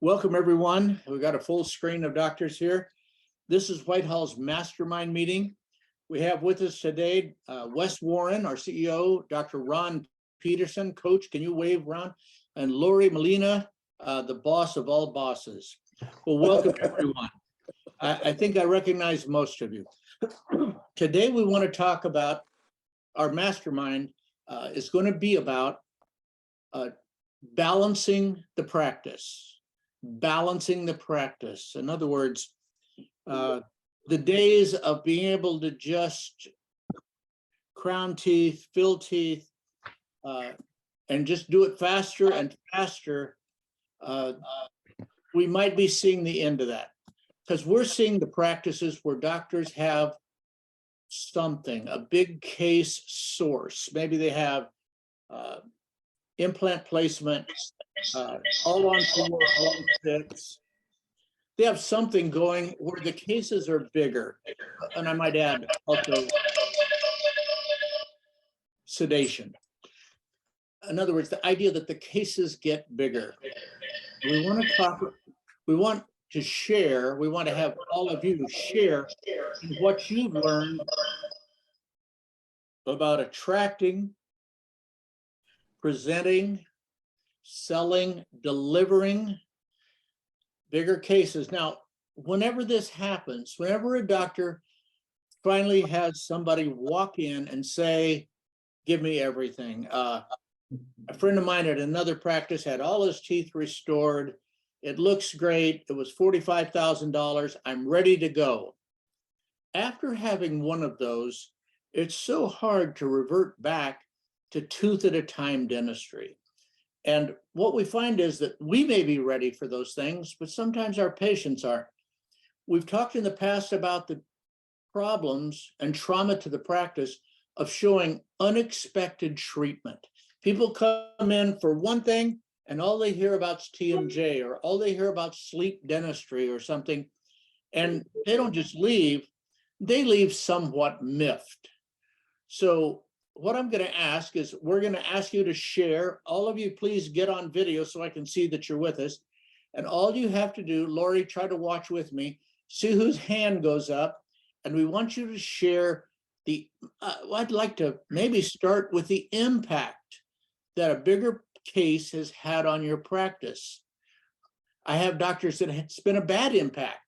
Welcome, everyone. We've got a full screen of doctors here. This is Whitehall's Mastermind meeting. We have with us today Wes Warren, our CEO, Dr. Ron Peterson, coach. Can you wave, Ron? And Lori Molina, the boss of all bosses. Well, welcome, everyone. I think I recognize most of you. Today, we want to talk about our mastermind is going to be about balancing the practice. Balancing the practice. In other words, the days of being able to just crown teeth, fill teeth, and just do it faster and faster, we might be seeing the end of that. Because we're seeing the practices where doctors have something, a big case source. Maybe they have implant placement, all on 4, all on 6. They have something going where the cases are bigger. And I might add also sedation. In other words, the idea that the cases get bigger. We want to talk, we want to share, we want to have all of you share what you've learned about attracting, presenting, selling, delivering bigger cases. Now, whenever this happens, whenever a doctor finally has somebody walk in and say, give me everything. A friend of mine at another practice had all his teeth restored. It looks great. It was $45,000. I'm ready to go. After having one of those, it's so hard to revert back to tooth at a time dentistry. And what we find is that we may be ready for those things, but sometimes our patients aren't. We've talked in the past about the problems and trauma to the practice of showing unexpected treatment. People come in for one thing and all they hear about is TMJ, or all they hear about sleep dentistry or something. And they don't just leave, they leave somewhat miffed. So what I'm going to ask is, we're going to ask you to share. All of you, please get on video so I can see that you're with us. And all you have to do, Lori, try to watch with me, see whose hand goes up. And we want you to share the, I'd like to maybe start with the impact that a bigger case has had on your practice. I have doctors that it's been a bad impact.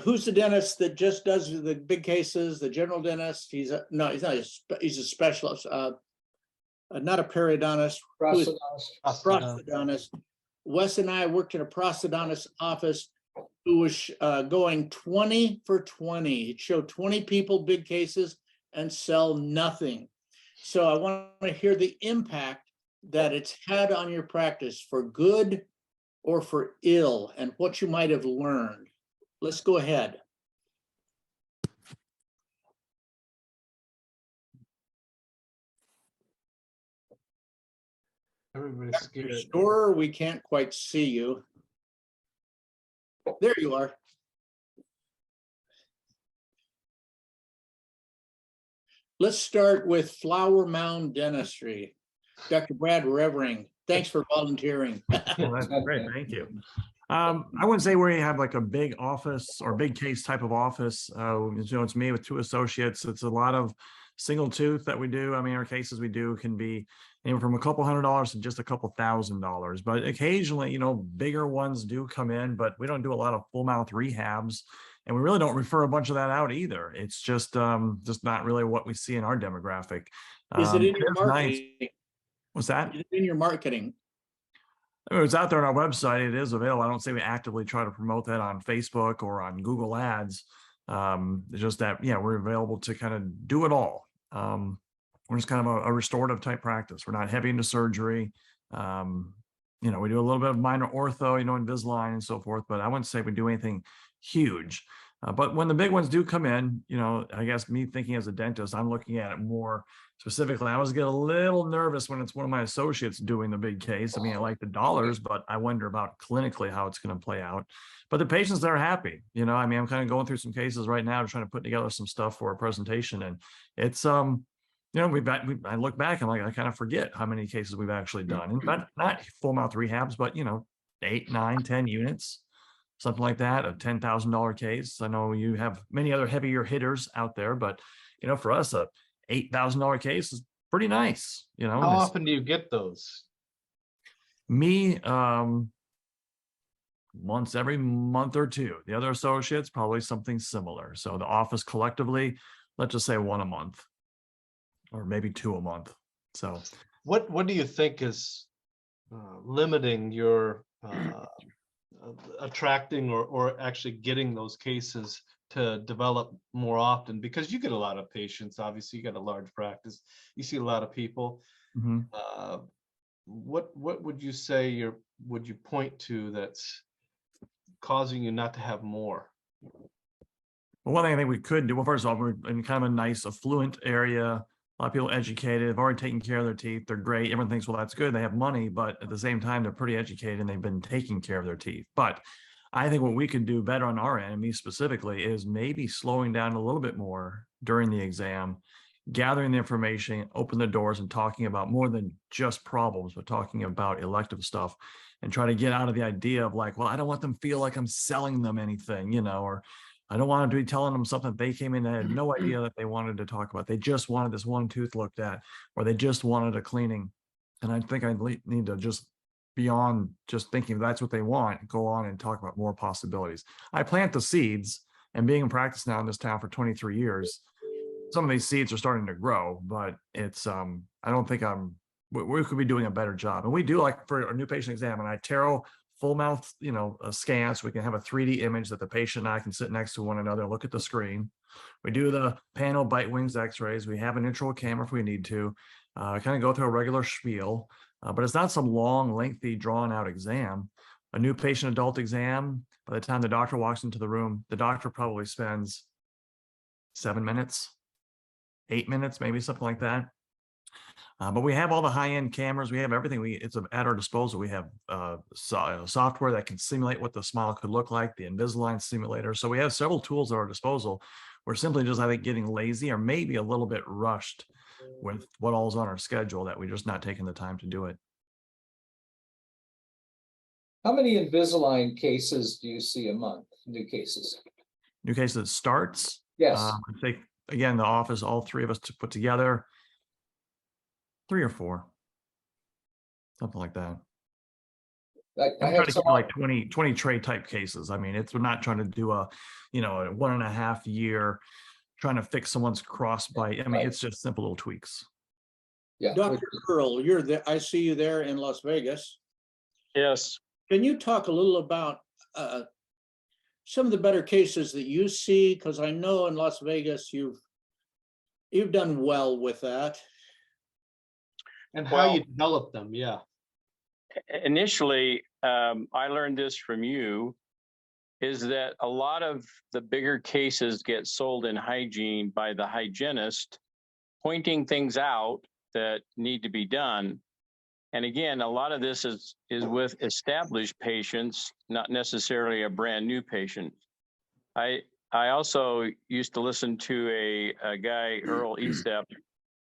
Who's the dentist that just does the big cases? The general dentist? He's not. He's a specialist. Not a periodontist. Prosthodontist. Wes and I worked in a prosthodontist office who was going 20 for 20. He'd show 20 people big cases and sell nothing. So I want to hear the impact that it's had on your practice, for good or for ill, and what you might have learned. Let's go ahead. Everybody's scared. Restorer, we can't quite see you. There you are. Let's start with Flower Mound Dentistry. Dr. Brad Revering, thanks for volunteering. Well, that's great, thank you. I wouldn't say we have like a big office or big case type of office. It's me with 2 associates. It's a lot of single tooth that we do. I mean, our cases we do can be anywhere from a couple $100 to just a couple $1,000. But occasionally, bigger ones do come in, but we don't do a lot of full mouth rehabs. And we really don't refer a bunch of that out either. It's just not really what we see in our demographic. Is it in your marketing? Nice. What's that? Is it in your marketing? I mean, it's out there on our website. It is available. I don't say we actively try to promote that on Facebook or on Google Ads. It's just that, we're available to kind of do it all. We're just kind of a restorative type practice. We're not heavy into surgery. We do a little bit of minor ortho, Invisalign and so forth, but I wouldn't say we do anything huge. But when the big ones do come in, I guess me thinking as a dentist, I'm looking at it more specifically. I always get a little nervous when it's one of my associates doing the big case. I mean, I like the dollars, but I wonder about clinically how it's going to play out. But the patients, they're happy. I'm kind of going through some cases right now, trying to put together some stuff for a presentation, and it's I look back, I'm like, I kind of forget how many cases we've actually done, and not full mouth rehabs, but 8, 9, 10 units, something like that, a $10,000 case. I know you have many other heavier hitters out there, but for us, a $8,000 case is pretty nice. How often do you get those? Me, once every month or two. The other associates, probably something similar. So the office collectively, let's just say one a month, or maybe two a month. So What do you think is limiting your attracting or actually getting those cases to develop more often? Because you get a lot of patients, obviously you got a large practice, you see a lot of people. mhm. What would you say would you point to that's causing you not to have more? Well, one thing I think we could do, well, first of all, we're in kind of a nice, affluent area. A lot of people educated, have already taken care of their teeth. They're great. Everyone thinks, well, that's good. They have money, but at the same time, they're pretty educated and they've been taking care of their teeth. But I think what we could do better on our end, and me specifically, is maybe slowing down a little bit more during the exam, gathering the information, open the doors, and talking about more than just problems, but talking about elective stuff, and try to get out of the idea of like, well, I don't want them to feel like I'm selling them anything, or I don't want to be telling them something they came in and had no idea that they wanted to talk about. They just wanted this one tooth looked at, or they just wanted a cleaning. And I think I need to just, beyond just thinking that's what they want, go on and talk about more possibilities. I plant the seeds, and being in practice now in this town for 23 years, some of these seeds are starting to grow, but it's I don't think we could be doing a better job. And we do, like for our new patient exam, and I tarot full mouth, a scan, so we can have a 3D image that the patient and I can sit next to one another and look at the screen. We do the panel bite wings x-rays. We have an intro camera if we need to, kind of go through a regular spiel, but it's not some long, lengthy, drawn out exam. A new patient adult exam, by the time the doctor walks into the room, the doctor probably spends 7 minutes, 8 minutes, maybe something like that. But we have all the high-end cameras. We have everything. It's at our disposal. We have software that can simulate what the smile could look like, the Invisalign simulator. So we have several tools at our disposal. We're simply just, I think, getting lazy or maybe a little bit rushed with what all's on our schedule, that we're just not taking the time to do it. How many Invisalign cases do you see a month? New cases? New cases starts. Yes. I think, again, the office, all three of us to put together, 3 or 4, something like that. I I'm have trying to some get like 20 tray type cases. I mean, we're not trying to do a 1.5 year trying to fix someone's crossbite. I mean, Right. it's just simple little tweaks. Yeah. Dr. Earl, you're there. I see you there in Las Vegas. Yes. Can you talk a little about some of the better cases that you see? Because I know in Las Vegas you've done well with that. And how Well, you develop them? Yeah. Initially, I learned this from you, is that a lot of the bigger cases get sold in hygiene by the hygienist, pointing things out that need to be done. And again, a lot of this is with established patients, not necessarily a brand new patient. I also used to listen to a guy, Earl Estep,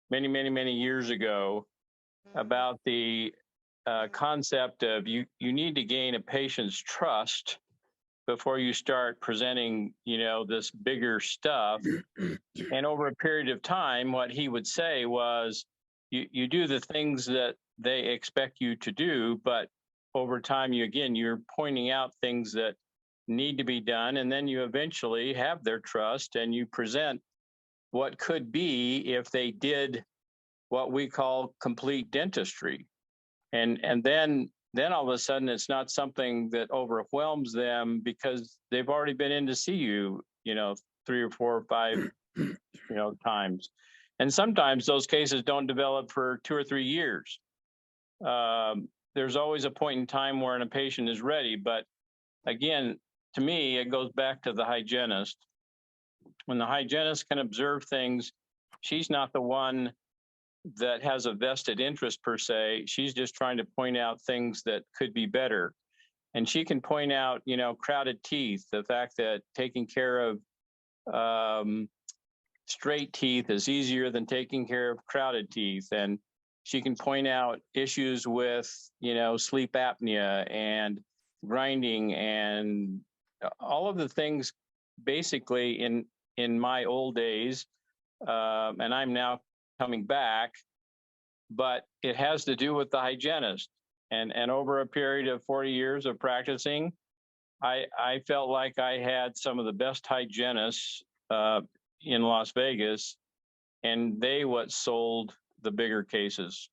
many years ago, about the concept of you need to gain a patient's trust before you start presenting, this bigger stuff. And over a period of time, what he would say was, you do the things that they expect you to do, but over time, you're pointing out things that need to be done, and then you eventually have their trust, and you present what could be if they did what we call complete dentistry. And then all of a sudden it's not something that overwhelms them, because they've already been in to see you, 3 or 4 or 5, times. And sometimes those cases don't develop for 2 or 3 years. There's always a point in time where a patient is ready. But again, to me, it goes back to the hygienist. When the hygienist can observe things, she's not the one that has a vested interest per se. She's just trying to point out things that could be better. And she can point out, crowded teeth, the fact that taking care of straight teeth is easier than taking care of crowded teeth. And she can point out issues with, sleep apnea and grinding and all of the things basically in my old days. And I'm now coming back, but it has to do with the hygienist. And over a period of 40 years of practicing, I felt like I had some of the best hygienists in Las Vegas, and they what sold the bigger cases.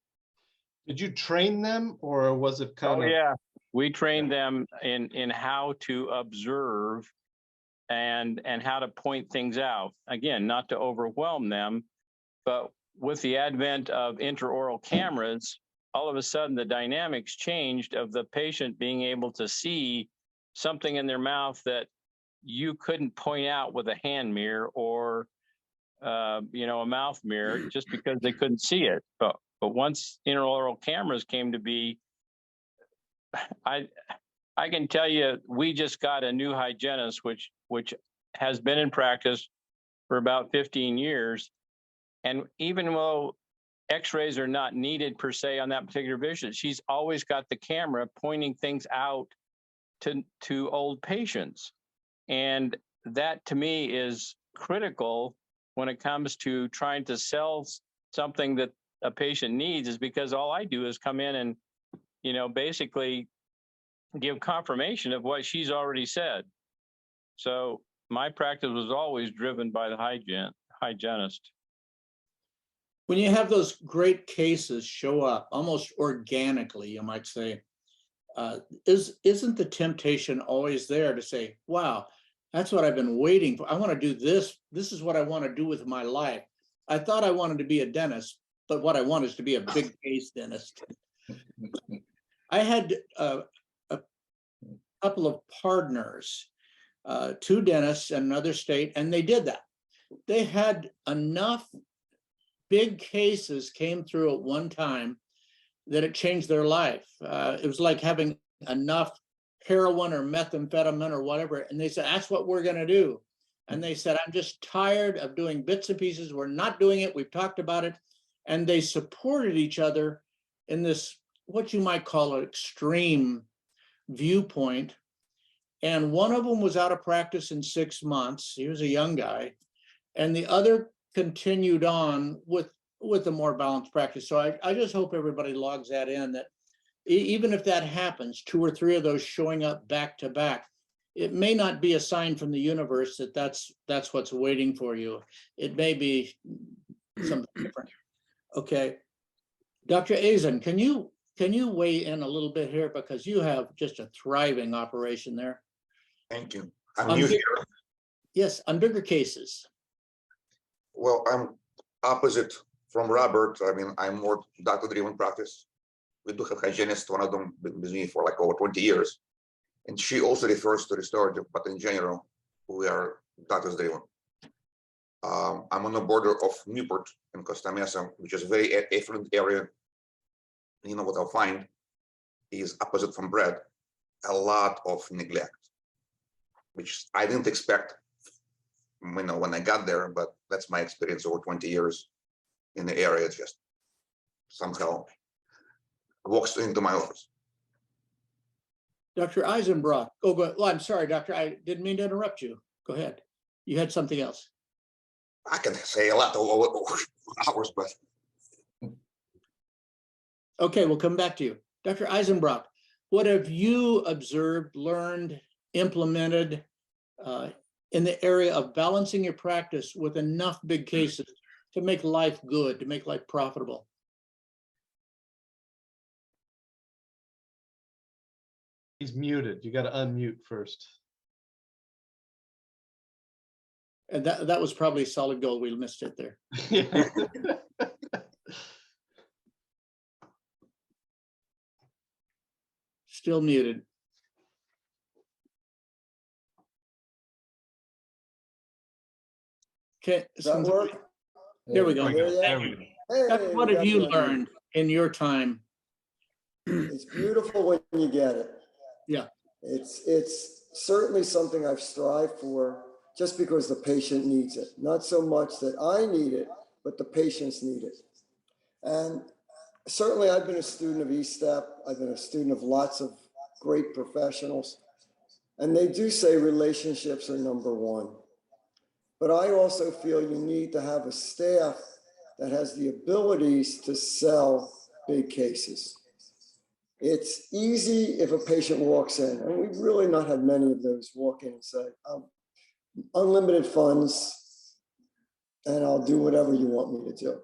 Did you train them, or was it kind of? Yeah, we trained them in how to observe and how to point things out. Again, not to overwhelm them, but with the advent of intraoral cameras, all of a sudden the dynamics changed of the patient being able to see something in their mouth that you couldn't point out with a hand mirror or a mouth mirror, just because they couldn't see it. But once intraoral cameras came to be, I can tell you, we just got a new hygienist, which has been in practice for about 15 years. And even though x-rays are not needed per se on that particular vision, she's always got the camera pointing things out to old patients. And that to me is critical when it comes to trying to sell something that a patient needs, is because all I do is come in and, basically give confirmation of what she's already said. So my practice was always driven by the hygienist. When you have those great cases show up almost organically, you might say, isn't the temptation always there to say, wow, that's what I've been waiting for. I want to do this. This is what I want to do with my life. I thought I wanted to be a dentist, but what I want is to be a big case dentist. I had a couple of partners, two dentists in another state, and they did that. They had enough big cases came through at one time that it changed their life. It was like having enough heroin or methamphetamine or whatever. And they said, that's what we're going to do. And they said, I'm just tired of doing bits and pieces. We're not doing it. We've talked about it. And they supported each other in this, what you might call an extreme viewpoint. And one of them was out of practice in 6 months. He was a young guy. And the other continued on with a more balanced practice. So I just hope everybody logs that in, that even if that happens, 2 or 3 of those showing up back to back, it may not be a sign from the universe that that's what's waiting for you. It may be something different. Okay. Dr. Azen, can you weigh in a little bit here, because you have just a thriving operation there? Thank you. I'm new here. Yes, on bigger cases. Well, I'm opposite from Robert. I mean, I'm more doctor-driven practice. We do have hygienist, one of them been with me for like over 20 years. And she also refers to restorative, but in general, we are doctors-driven. I'm on the border of Newport and Costa Mesa, which is a very affluent area. You know what I'll find is opposite from Brad, a lot of neglect, which I didn't expect when I got there, but that's my experience over 20 years in the area. It just somehow walks into my office. Dr. Eisenbrock. Oh, but I'm sorry, Doctor. I didn't mean to interrupt you. Go ahead. You had something else. I can say a lot over hours, but okay, we'll come back to you. Dr. Eisenbrock, what have you observed, learned, implemented in the area of balancing your practice with enough big cases to make life good, to make life profitable? He's muted. You got to unmute first. And that was probably solid gold. We missed it there. Yeah. Still muted. Okay. Does that work? There we go. There we go. Hey, Doctor, what we have got you you on learned in your time? It's beautiful when you get it. Yeah. It's certainly something I've strived for just because the patient needs it. Not so much that I need it, but the patients need it. And certainly I've been a student of E-Step. I've been a student of lots of great professionals. And they do say relationships are number one. But I also feel you need to have a staff that has the abilities to sell big cases. It's easy if a patient walks in, and we've really not had many of those walk in and say, unlimited funds, and I'll do whatever you want me to do.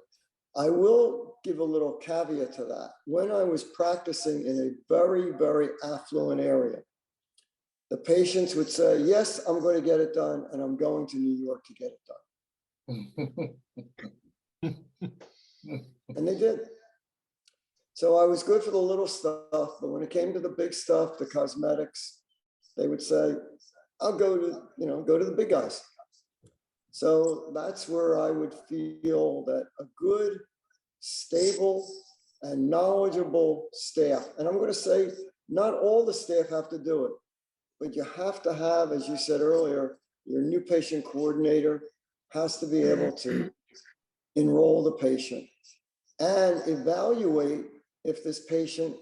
I will give a little caveat to that. When I was practicing in a very, very affluent area, the patients would say, yes, I'm going to get it done, and I'm going to New York to get it done. And they did. So I was good for the little stuff, but when it came to the big stuff, the cosmetics, they would say, I'll go to, go to the big guys. So that's where I would feel that a good, stable, and knowledgeable staff, and I'm going to say not all the staff have to do it, but you have to have, as you said earlier, your new patient coordinator has to be able to enroll the patient and evaluate if this patient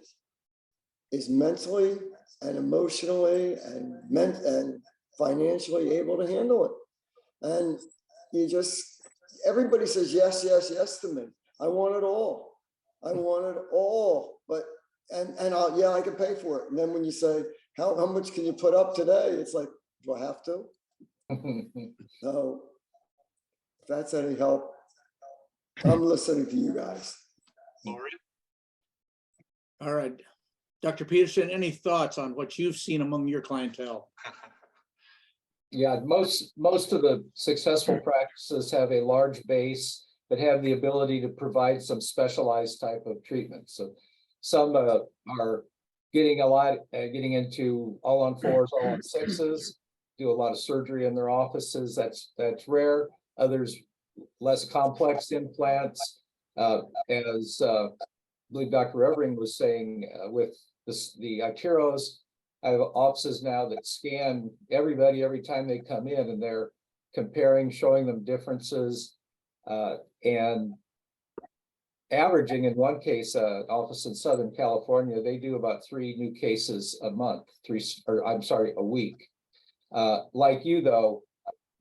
is mentally and emotionally and financially able to handle it. And everybody says, yes, yes, yes to me. I want it all. I want it all, but, yeah, I can pay for it. And then when you say, how much can you put up today? It's like, do I have to? So if that's any help, I'm listening to you guys. All right. Dr. Peterson, any thoughts on what you've seen among your clientele? Yeah, most of the successful practices have a large base that have the ability to provide some specialized type of treatment. So some are getting into all on fours, all on sixes, do a lot of surgery in their offices. That's rare. Others less complex implants, as I believe Dr. Evering was saying, with the iTeros. I have offices now that scan everybody every time they come in, and they're comparing, showing them differences, and averaging. In one case, office in Southern California, they do about 3 new cases a month, a week. Like you though,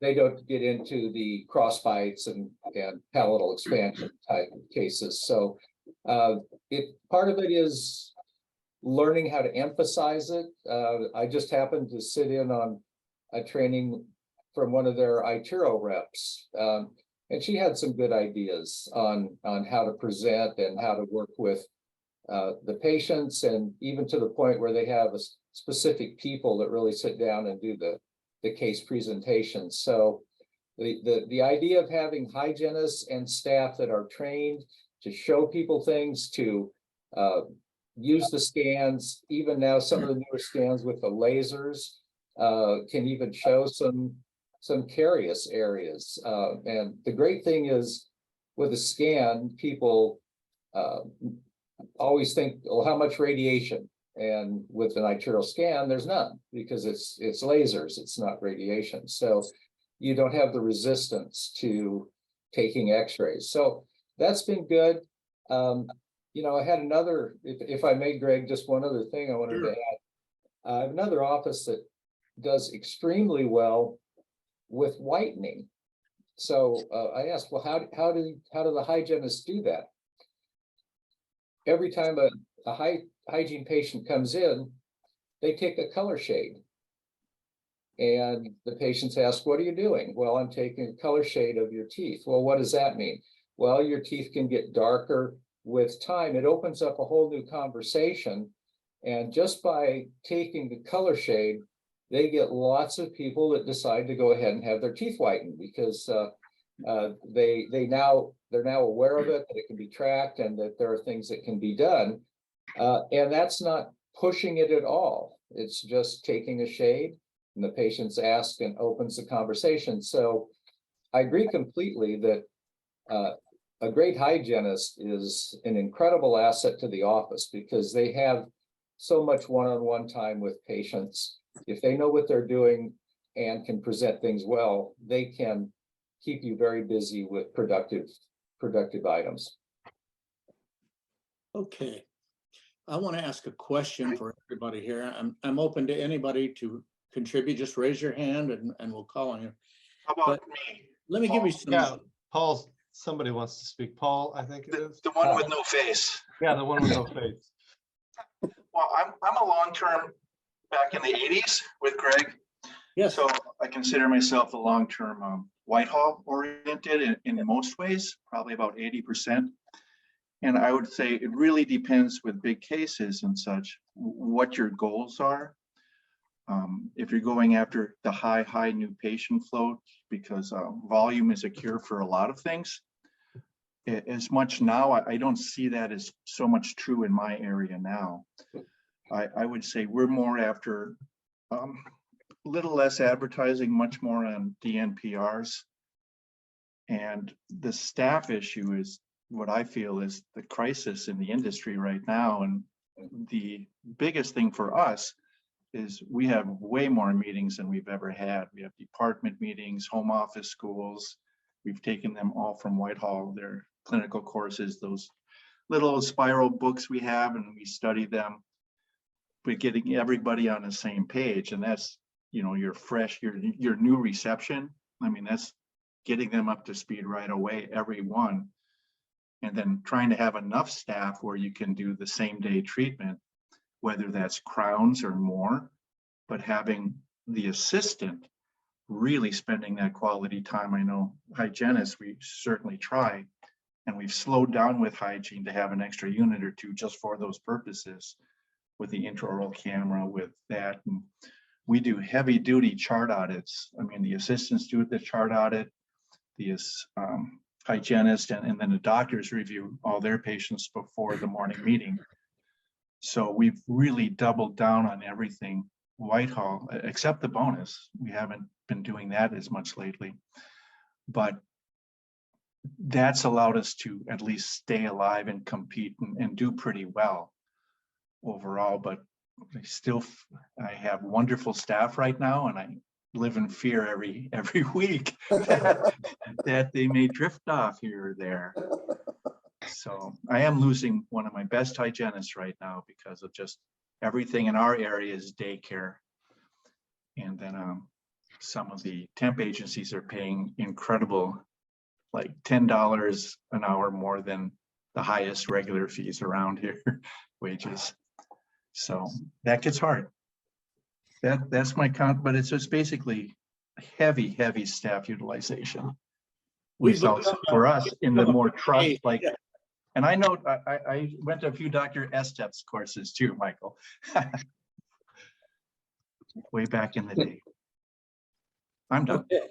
they don't get into the cross bites and palatal expansion type of cases. So part of it is learning how to emphasize it. I just happened to sit in on a training from one of their iTero reps, and she had some good ideas on how to present and how to work with the patients, and even to the point where they have a specific people that really sit down and do the case presentation. So the idea of having hygienists and staff that are trained to show people things, to use the scans, even now some of the newer scans with the lasers can even show some carious areas. And the great thing is with a scan, people always think, well, how much radiation? And with an iTero scan, there's none, because it's lasers, it's not radiation. So you don't have the resistance to taking x-rays. So that's been good. I had another, if I may, Greg, just one other thing I wanted to add. I have another office that does extremely well with whitening. So I asked, well, how do the hygienists do that? Every time a hygiene patient comes in, they take a color shade. And the patients ask, what are you doing? Well, I'm taking a color shade of your teeth. Well, what does that mean? Well, your teeth can get darker with time. It opens up a whole new conversation. And just by taking the color shade, they get lots of people that decide to go ahead and have their teeth whitened, because they're now aware of it, that it can be tracked, and that there are things that can be done. And that's not pushing it at all. It's just taking a shade, and the patients ask and opens the conversation. So I agree completely that a great hygienist is an incredible asset to the office, because they have so much one-on-one time with patients. If they know what they're doing and can present things well, they can keep you very busy with productive items. Okay. I want to ask a question for everybody here. I'm open to anybody to contribute. Just raise your hand and we'll call on you. How about But me? let me give you some. Yeah, Paul, somebody wants to speak. Paul, I think it is. The one with no face. Yeah, the one with no face. Well, I'm a long-term back in the 80s with Greg. Yes. So I consider myself a long-term Whitehall oriented in most ways, probably about 80%. And I would say it really depends with big cases and such, what your goals are. If you're going after the high new patient flow, because volume is a cure for a lot of things. As much now, I don't see that as so much true in my area now. I would say we're more after little less advertising, much more on DNPRs. And the staff issue is what I feel is the crisis in the industry right now. And the biggest thing for us is we have way more meetings than we've ever had. We have department meetings, home office schools. We've taken them all from Whitehall, their clinical courses, those little spiral books we have, and we study them. But getting everybody on the same page, and that's, you know, your new reception. I mean, that's getting them up to speed right away, everyone. And then trying to have enough staff where you can do the same day treatment, whether that's crowns or more, but having the assistant really spending that quality time. I know hygienists, we certainly try, and we've slowed down with hygiene to have an extra unit or two just for those purposes, with the intraoral camera, with that. And we do heavy duty chart audits. I mean, the assistants do the chart audit, the hygienist, and then the doctors review all their patients before the morning meeting. So we've really doubled down on everything Whitehall, except the bonus. We haven't been doing that as much lately, but that's allowed us to at least stay alive and compete and do pretty well overall. But I have wonderful staff right now, and I live in fear every week that they may drift off here or there. So I am losing one of my best hygienists right now because of just everything in our area is daycare. And then some of the temp agencies are paying incredible, like $10 an hour more than the highest regular fees around here, wages. So that gets hard. That's my count, but it's just basically heavy staff utilization. Results for us in the more trust, like, and I know I went to a few Dr. Estep's courses too, Michael. Way back in the day. I'm done. Okay.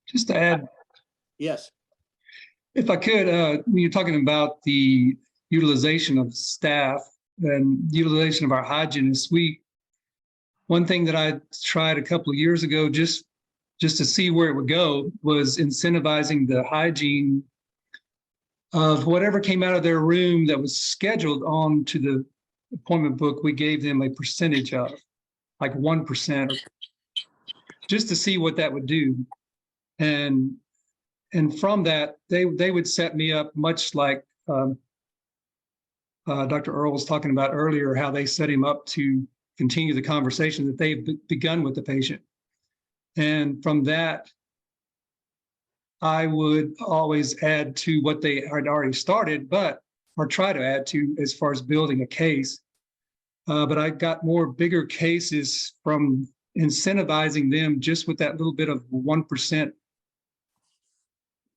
Just to add, Yes. if I could, when you're talking about the utilization of staff and utilization of our hygienists, one thing that I tried a couple of years ago, just to see where it would go, was incentivizing the hygiene of whatever came out of their room that was scheduled on to the appointment book. We gave them a percentage of, like 1%, just to see what that would do. And from that, they would set me up, much like Dr. Earl was talking about earlier, how they set him up to continue the conversation that they've begun with the patient. And from that, I would always add to what they had already started, or try to add to as far as building a case. But I got more bigger cases from incentivizing them just with that little bit of 1%.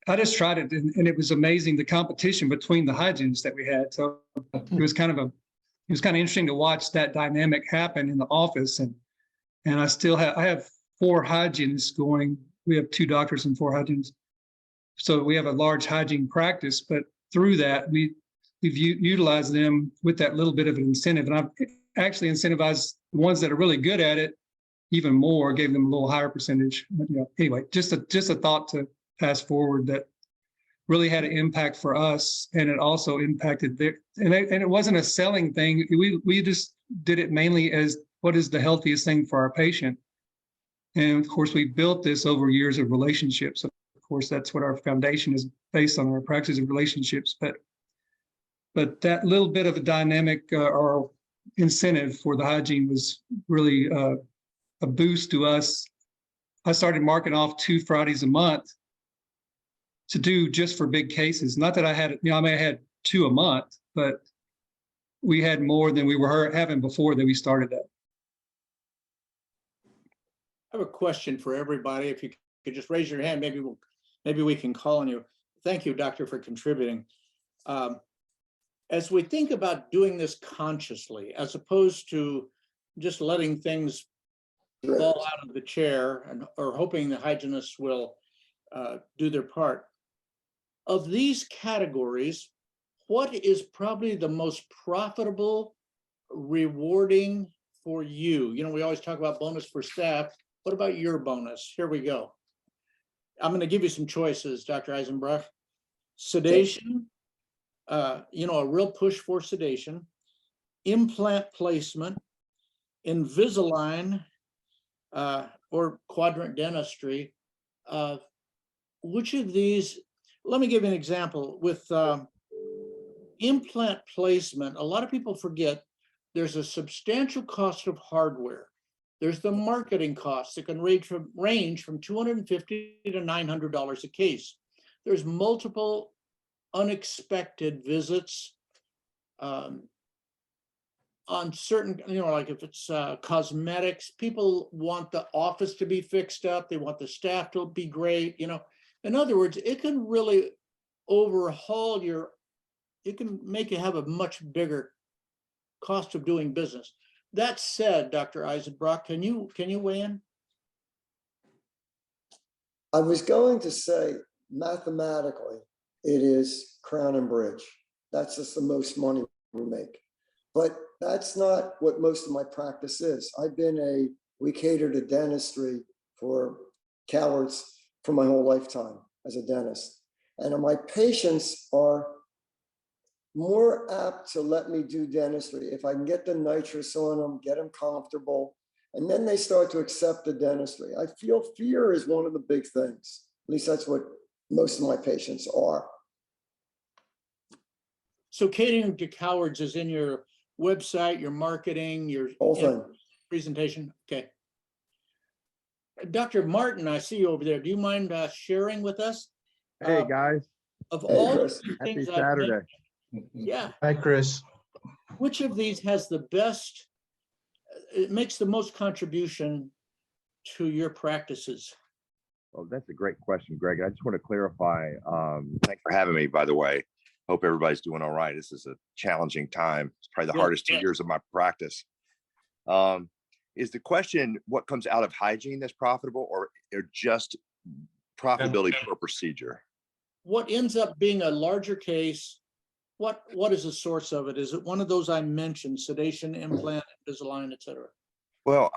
I just tried it, and it was amazing, the competition between the hygienists that we had. So it was kind of interesting to watch that dynamic happen in the office. And I have 4 hygienists going. We have 2 doctors and 4 hygienists. So we have a large hygiene practice, but through that, we've utilized them with that little bit of an incentive. And I've actually incentivized the ones that are really good at it even more, gave them a little higher percentage. Anyway, just a thought to pass forward that really had an impact for us, and it also impacted and it wasn't a selling thing. We just did it mainly as what is the healthiest thing for our patient. And of course, we built this over years of relationships. Of course, that's what our foundation is based on, our practice of relationships. But that little bit of a dynamic or incentive for the hygiene was really a boost to us. I started marking off 2 Fridays a month to do just for big cases. Not that I had, I may have had 2 a month, but we had more than we were having before that we started that. I have a question for everybody. If you could just raise your hand, maybe we can call on you. Thank you, doctor, for contributing. As we think about doing this consciously, as opposed to just letting things fall out of the chair or hoping the hygienists will do their part, of these categories, what is probably the most profitable, rewarding for you? You know, we always talk about bonus for staff. What about your bonus? Here we go. I'm going to give you some choices, Dr. Eisenbach. Sedation, you know, a real push for sedation, implant placement, Invisalign, or quadrant dentistry. Which of these, let me give you an example. With implant placement, a lot of people forget there's a substantial cost of hardware. There's the marketing costs that can range from $250 to $900 a case. There's multiple unexpected visits on certain, you know, like if it's cosmetics, people want the office to be fixed up. They want the staff to be great. You know, in other words, it can really overhaul it can make you have a much bigger cost of doing business. That said, Dr. Eisenbach, can you weigh in? I was going to say, mathematically, it is crown and bridge. That's just the most money we make. But that's not what most of my practice is. We cater to dentistry for cowards for my whole lifetime as a dentist. And my patients are more apt to let me do dentistry if I can get the nitrous on them, get them comfortable, and then they start to accept the dentistry. I feel fear is one of the big things. At least that's what most of my patients are. So catering to cowards is in your website, your marketing, your Whole thing. Presentation. Okay. Dr. Martin, I see you over there. Do you mind sharing with us? Hey guys, Of Hey, all Chris. the happy things I've Saturday. mentioned, yeah, Hi, Chris. which of these has the best, it makes the most contribution to your practices? Well, that's a great question, Greg. I just want to clarify. Thanks for having me, by the way. Hope everybody's doing all right. This is a challenging time. It's probably the hardest 2 years of my practice. Is the question what comes out of hygiene that's profitable, or just profitability per procedure? What ends up being a larger case? What is the source of it? Is it one of those I mentioned, sedation, implant, Invisalign, et cetera? Well,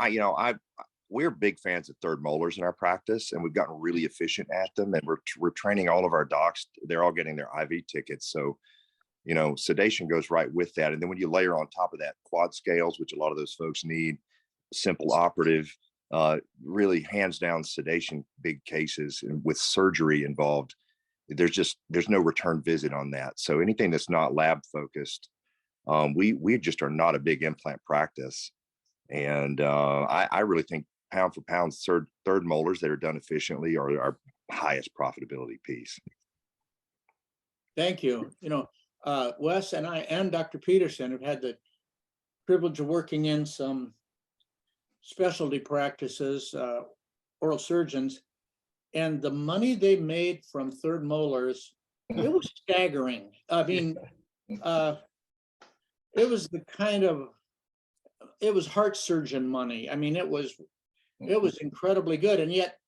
we're big fans of third molars in our practice, and we've gotten really efficient at them. And we're training all of our docs. They're all getting their IV tickets. So, you know, sedation goes right with that. And then when you layer on top of that quad scales, which a lot of those folks need, simple operative, really hands down sedation, big cases, and with surgery involved, there's no return visit on that. So anything that's not lab focused, we just are not a big implant practice. And I really think pound for pound, third molars that are done efficiently are our highest profitability piece. Thank you. You know, Wes and I and Dr. Peterson have had the privilege of working in some specialty practices, oral surgeons, and the money they made from third molars, it was staggering. I mean, it was the kind of, it was heart surgeon money. I mean, it was incredibly good. And yet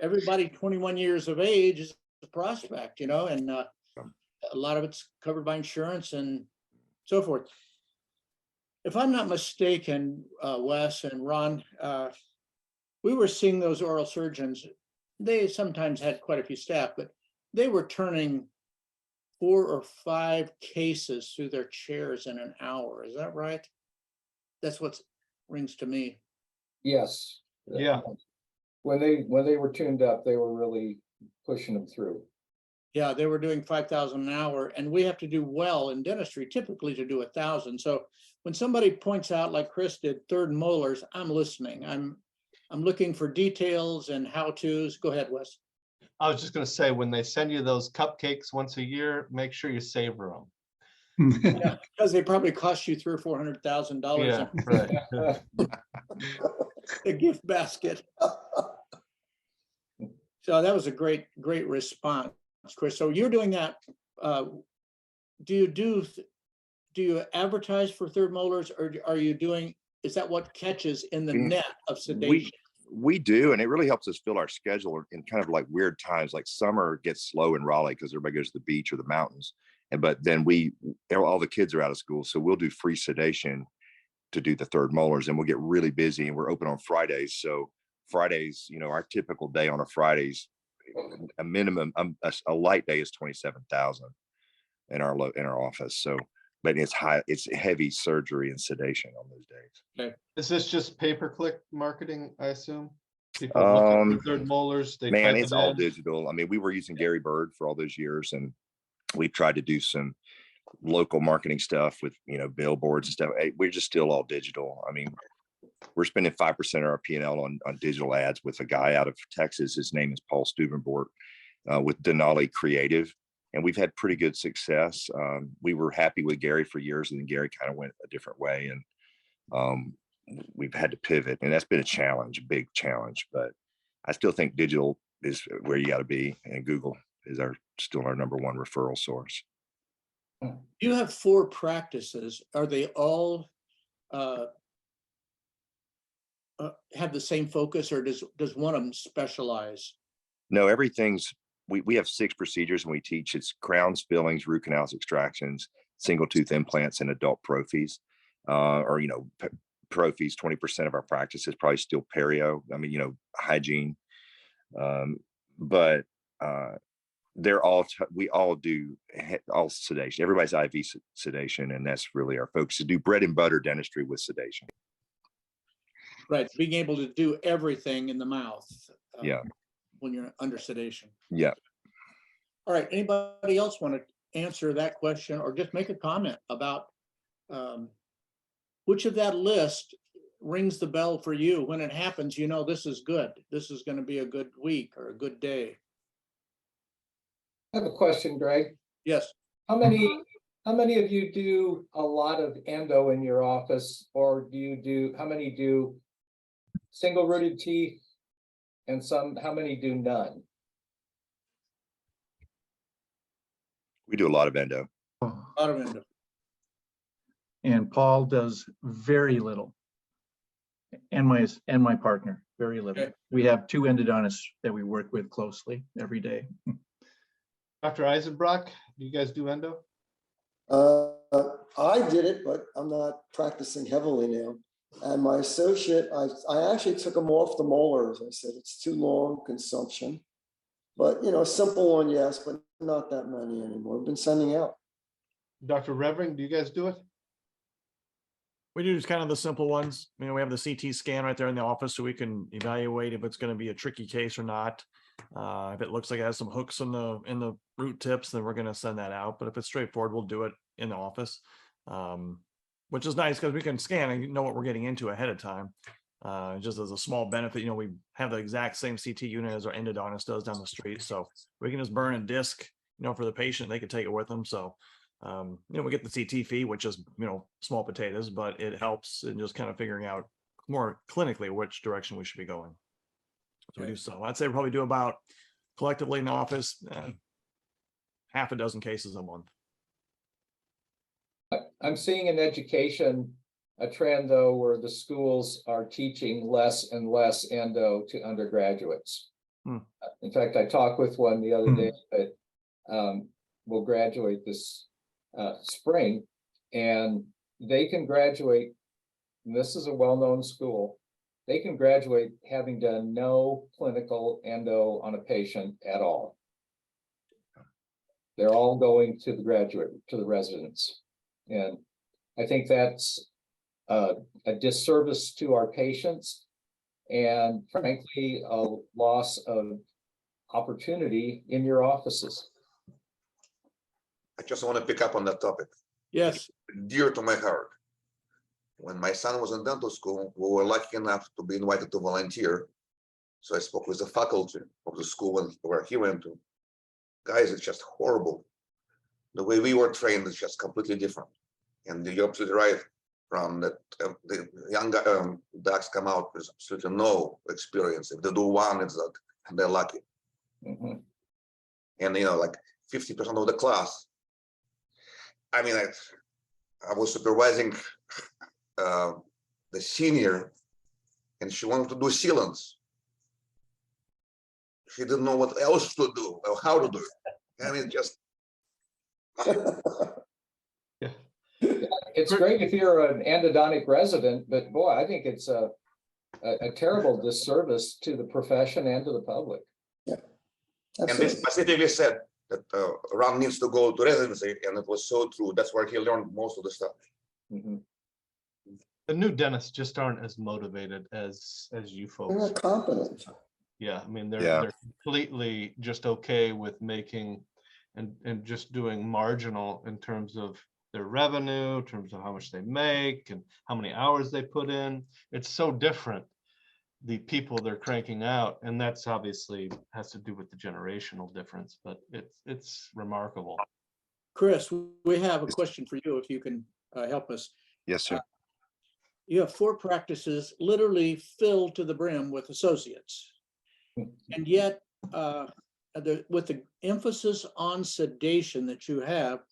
everybody 21 years of age is a prospect, you know, and a lot of it's covered by insurance and so forth. If I'm not mistaken, Wes and Ron, we were seeing those oral surgeons. They sometimes had quite a few staff, but they were turning 4 or 5 cases through their chairs in an hour. Is that right? That's what rings to me. Yes. Yeah. when they were tuned up, they were really pushing them through. Yeah, they were doing 5,000 an hour, and we have to do well in dentistry typically to do 1,000. So when somebody points out, like Chris did, third molars, I'm listening. I'm looking for details and how-tos. Go ahead, Wes. I was just gonna say, when they send you those cupcakes once a year, make sure you savor them. Yeah, because they probably cost you $300,000 or $400,000 Yeah, right. in a gift basket. So that was a great response, Chris. So you're doing that. Do you advertise for third molars, or are you doing? Is that what catches in the net of sedation? We do, and it really helps us fill our schedule in kind of like weird times. Like summer gets slow in Raleigh because everybody goes to the beach or the mountains, but then all the kids are out of school, so we'll do free sedation to do the third molars, and we'll get really busy. And we're open on Fridays, so Fridays, our typical day on a Friday's a minimum, a light day is 27,000 in our office. So, but it's heavy surgery and sedation on those days. Okay. Is this just pay-per-click marketing, I assume? People looking for third molars, they Man, type it's it all in. digital. I mean, we were using Gary Bird for all those years, and we tried to do some local marketing stuff with billboards and stuff. We're just still all digital. I mean, we're spending 5% of our P&L on digital ads with a guy out of Texas. His name is Paul Stubenbort with Denali Creative, and we've had pretty good success. We were happy with Gary for years, and then Gary kind of went a different way, and we've had to pivot, and that's been a big challenge. But I still think digital is where you got to be, and Google is still our number one referral source. You have 4 practices. Are they all have the same focus, or does one of them specialize? No, we have 6 procedures, and we teach it's crowns, fillings, root canals, extractions, single tooth implants, and adult prophies. Prophies, 20% of our practice is probably still perio. I mean, hygiene. But we all do all sedation. Everybody's IV sedation, and that's really our focus, to do bread and butter dentistry with sedation. Right, being able to do everything in the mouth. Yeah. When you're under sedation. Yeah. All right, anybody else want to answer that question, or just make a comment about which of that list rings the bell for you? When it happens, this is good. This is going to be a good week or a good day. I have a question, Greg. Yes. How many of you do a lot of endo in your office, or how many do single rooted teeth, and how many do none? We do a lot of endo. A lot of endo. And Paul does very little. And my partner, very little. Okay. We have 2 endodontists that we work with closely every day. Dr. Eisenbrock, do you guys do endo? I did it, but I'm not practicing heavily now. And my associate, I actually took him off the molars. I said, it's too long consumption. But, a simple one, yes, but not that many anymore. I've been sending out. Dr. Revering, do you guys do it? We do just kind of the simple ones. We have the CT scan right there in the office, so we can evaluate if it's going to be a tricky case or not. If it looks like it has some hooks in the root tips, then we're going to send that out. But if it's straightforward, we'll do it in the office, which is nice because we can scan and know what we're getting into ahead of time. Just as a small benefit, we have the exact same CT unit as our endodontist does down the street, so we can just burn a disc, for the patient. They can take it with them. So, we get the CT fee, which is small potatoes, but it helps in just kind of figuring out more clinically which direction we should be going. So we do so. I'd say we probably do about collectively in the office half a dozen cases a month. I'm seeing in education a trend, though, where the schools are teaching less and less endo to undergraduates. In fact, I talked with one the other day that will graduate this spring, and they can graduate, and this is a well-known school, they can graduate having done no clinical endo on a patient at all. They're all going to the residents. And I think that's a disservice to our patients and frankly, a loss of opportunity in your offices. I just want to pick up on that topic. Yes, Dear to my heart. When my son was in dental school, we were lucky enough to be invited to volunteer. So I spoke with the faculty of the school where he went to. Guys, it's just horrible. The way we were trained is just completely different. And you're absolutely right. From that, the young docs come out with absolutely no experience. If they do one, it's that they're lucky. Mhm. And like 50% of the class. I mean, I was supervising the senior, and she wanted to do sealants. She didn't know what else to do or how to do it. I mean, just It's great if you're an endodontic resident, but boy, I think it's a terrible disservice to the profession and to the public. and they Absolutely. specifically said that Ron needs to go to residency, and it was so true. That's where he learned most of the stuff. Mhm. The new dentists just aren't as motivated as you They're folks. not competent. Yeah, I mean, Yeah. they're completely just okay with making and just doing marginal in terms of their revenue, in terms of how much they make and how many hours they put in. It's so different, the people they're cranking out, and that's obviously has to do with the generational difference, but it's remarkable. Chris, we have a question for you if you can help us. Yes, sir. You have 4 practices literally filled to the brim with associates. And yet, with the emphasis on sedation that you have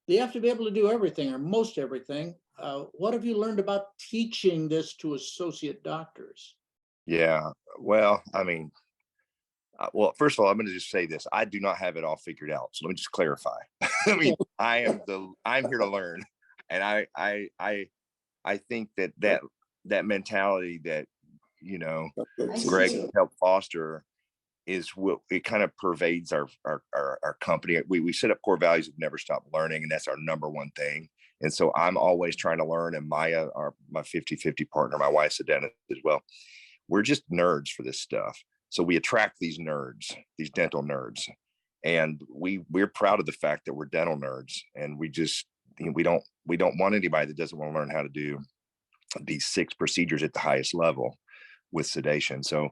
to be able to do everything or most everything. What have you learned about teaching this to associate doctors? Yeah. Well, I mean, well, first of all, I'm going to just say this. I do not have it all figured out. So let me just clarify. I mean, I'm here to learn. And I think that mentality that, Greg helped foster is what it kind of pervades our company. We set up core values of never stop learning, and that's our number one thing. And so I'm always trying to learn. And Maya, my 50-50 partner, my wife's a dentist as well. We're just nerds for this stuff. So we attract these nerds, these dental nerds. And we're proud of the fact that we're dental nerds. And we just, we don't want anybody that doesn't want to learn how to do these 6 procedures at the highest level with sedation. So,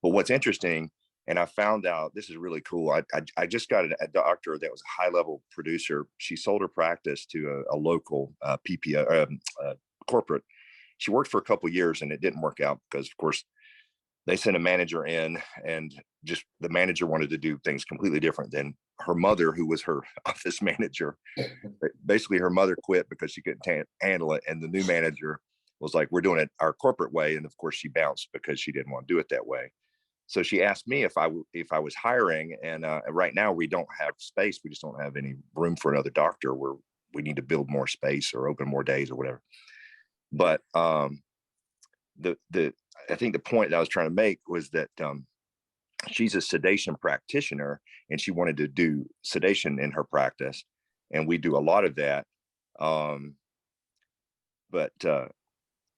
but what's interesting, and I found out, this is really cool. I just got a doctor that was a high level producer. She sold her practice to a local PPO corporate. She worked for a couple of years and it didn't work out because, of course, they sent a manager in, and just the manager wanted to do things completely different than her mother, who was her office manager. Basically, her mother quit because she couldn't handle it. And the new manager was like, we're doing it our corporate way. And of course, she bounced because she didn't want to do it that way. So she asked me if I was hiring, and right now we don't have space. We just don't have any room for another doctor. We need to build more space or open more days or whatever. But I think the point that I was trying to make was that she's a sedation practitioner, and she wanted to do sedation in her practice, and we do a lot of that. But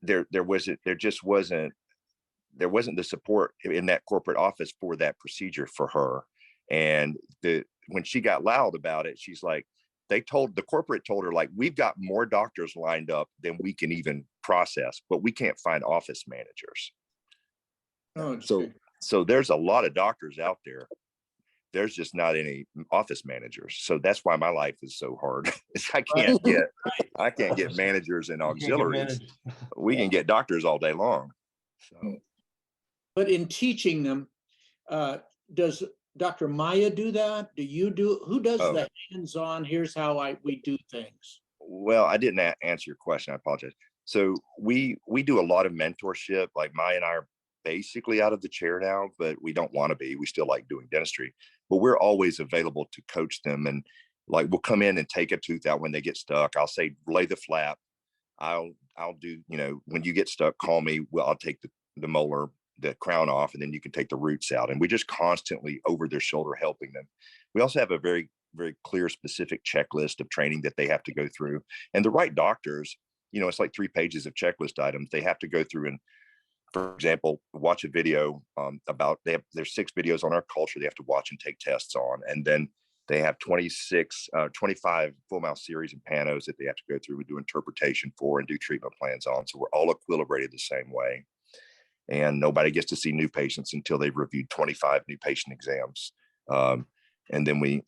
there just wasn't the support in that corporate office for that procedure for her. And when she got loud about it, she's like, the corporate told her, like, we've got more doctors lined up than we can even process, but we can't find office managers. Oh, so there's a lot of doctors out there. There's just not any office managers. So that's why my life is so hard. I can't get managers and auxiliaries. We can get doctors all day long. So. But in teaching them, does Dr. Maya do that? Who does the hands-on, here's how we do things? Well, I didn't answer your question. I apologize. So we do a lot of mentorship. Like Maya and I are basically out of the chair now, but we don't want to be. We still like doing dentistry, but we're always available to coach them. And like, we'll come in and take a tooth out when they get stuck. I'll say, lay the flap. I'll do, when you get stuck, call me. Well, I'll take the molar, the crown off, and then you can take the roots out. And we just constantly over their shoulder helping them. We also have a very, very clear, specific checklist of training that they have to go through. And the right doctors, it's like 3 pages of checklist items they have to go through. And for example, watch a video about there's 6 videos on our culture they have to watch and take tests on, and then they have 25 full mouth series and panos that they have to go through and do interpretation for and do treatment plans on. So we're all equilibrated the same way, and nobody gets to see new patients until they've reviewed 25 new patient exams. And then we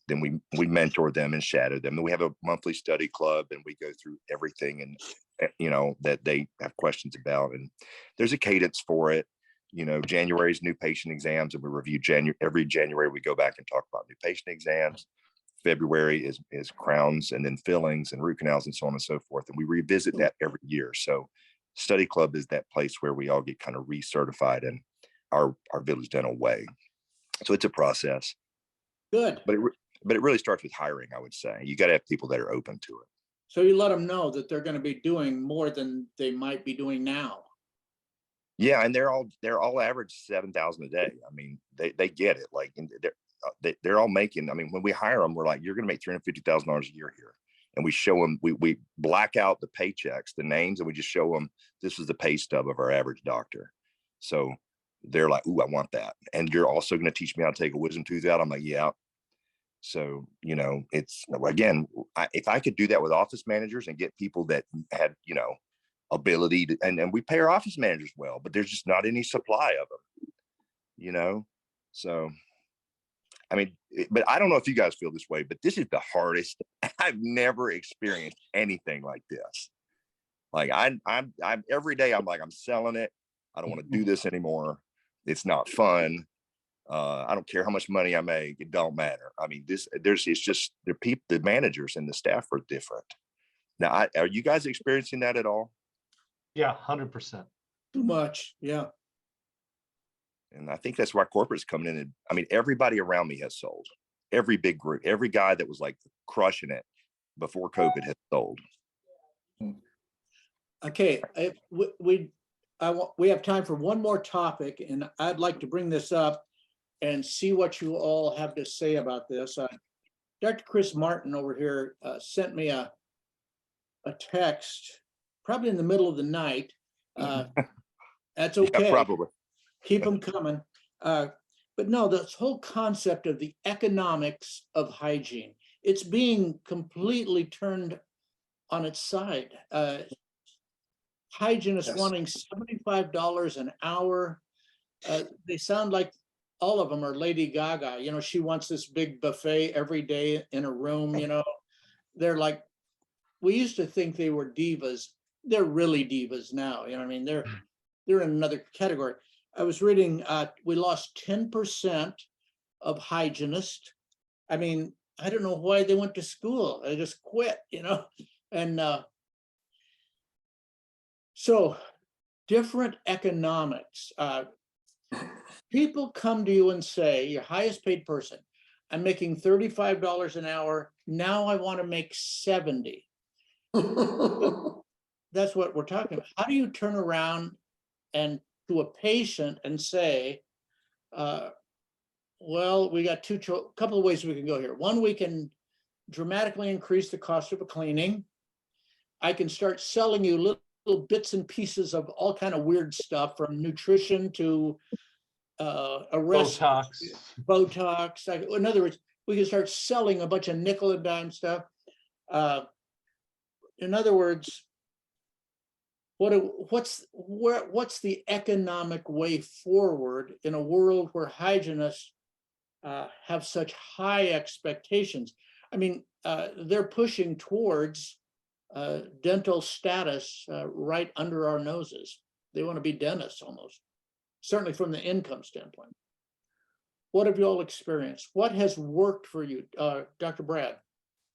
mentor them and shadow them. And we have a monthly study club, and we go through everything and that they have questions about. And there's a cadence for it. January's new patient exams, and we review every January. We go back and talk about new patient exams. February is crowns, and then fillings and root canals and so on and so forth. And we revisit that every year. So study club is that place where we all get kind of recertified in our village dental way. So it's a process. Good. But it really starts with hiring, I would say. You got to have people that are open to it. So you let them know that they're going to be doing more than they might be doing now. Yeah, and they're all average 7,000 a day. I mean, they get it. Like they're all making. I mean, when we hire them, we're like, you're going to make $350,000 a year here, and we show them. We black out the paychecks, the names, and we just show them this is the pay stub of our average doctor. So they're like, ooh, I want that. And you're also going to teach me how to take a wisdom tooth out. I'm like, yeah. So, it's, again, if I could do that with office managers and get people that had, ability to, and we pay our office managers well, but there's just not any supply of them, so, I mean, but I don't know if you guys feel this way, but this is the hardest. I've never experienced anything like this. Like I'm every day I'm like, I'm selling it. I don't want to do this anymore. It's not fun. I don't care how much money I make. It don't matter. I mean, it's just the managers and the staff are different. Now, are you guys experiencing that at all? Yeah, 100%. Too much. Yeah. And I think that's why corporate's coming in. And I mean, everybody around me has sold. Every big group, every guy that was like crushing it before COVID has sold. Okay. We have time for one more topic, and I'd like to bring this up and see what you all have to say about this. Dr. Chris Martin over here sent me a text, probably in the middle of the night. That's okay. Yeah, probably. Keep them coming. But no, this whole concept of the economics of hygiene, it's being completely turned on its side. Hygienists wanting $75 an hour. They sound like all of them are Lady Gaga. She wants this big buffet every day in a room. They're like, we used to think they were divas. They're really divas now. I mean, they're in another category. I was reading, we lost 10% of hygienists. I mean, I don't know why they went to school. They just quit, and so different economics. People come to you and say, your highest paid person, I'm making $35 an hour. Now I want to make 70. That's what we're talking about. How do you turn around and to a patient and say, well, we got a couple of ways we can go here. One, we can dramatically increase the cost of a cleaning. I can start selling you little bits and pieces of all kind of weird stuff, from nutrition to Botox. In other words, we can start selling a bunch of nickel and dime stuff. In other words, what's the economic way forward in a world where hygienists have such high expectations? I mean, they're pushing towards dental status right under our noses. They want to be dentists almost, certainly from the income standpoint. What have you all experienced? What has worked for you, Dr. Brad?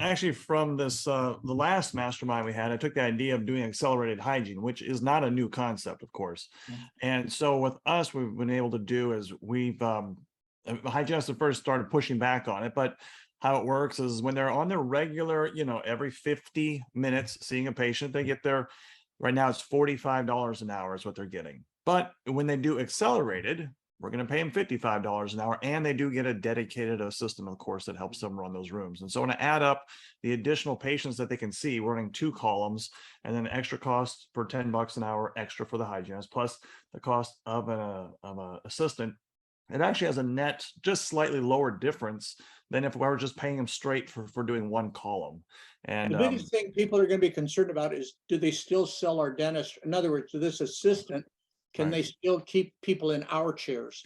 Actually, from this, the last mastermind we had, I took the idea of doing accelerated hygiene, which is not a new concept, of course. And so with us, we've been able to do is hygienists at first started pushing back on it, but how it works is when they're on their regular, every 50 minutes seeing a patient, they get right now it's $45 an hour is what they're getting. But when they do accelerated, we're going to pay them $55 an hour. And they do get a dedicated assistant, of course, that helps them run those rooms. And so when I add up the additional patients that they can see, we're running 2 columns, and then extra cost for $10 an hour extra for the hygienist, plus the cost of an assistant. It actually has a net just slightly lower difference than if we were just paying them straight for doing 1 column. And The biggest thing people are going to be concerned about is, do they still sell our dentist? In other words, to this assistant, can Right. they still keep people in our chairs?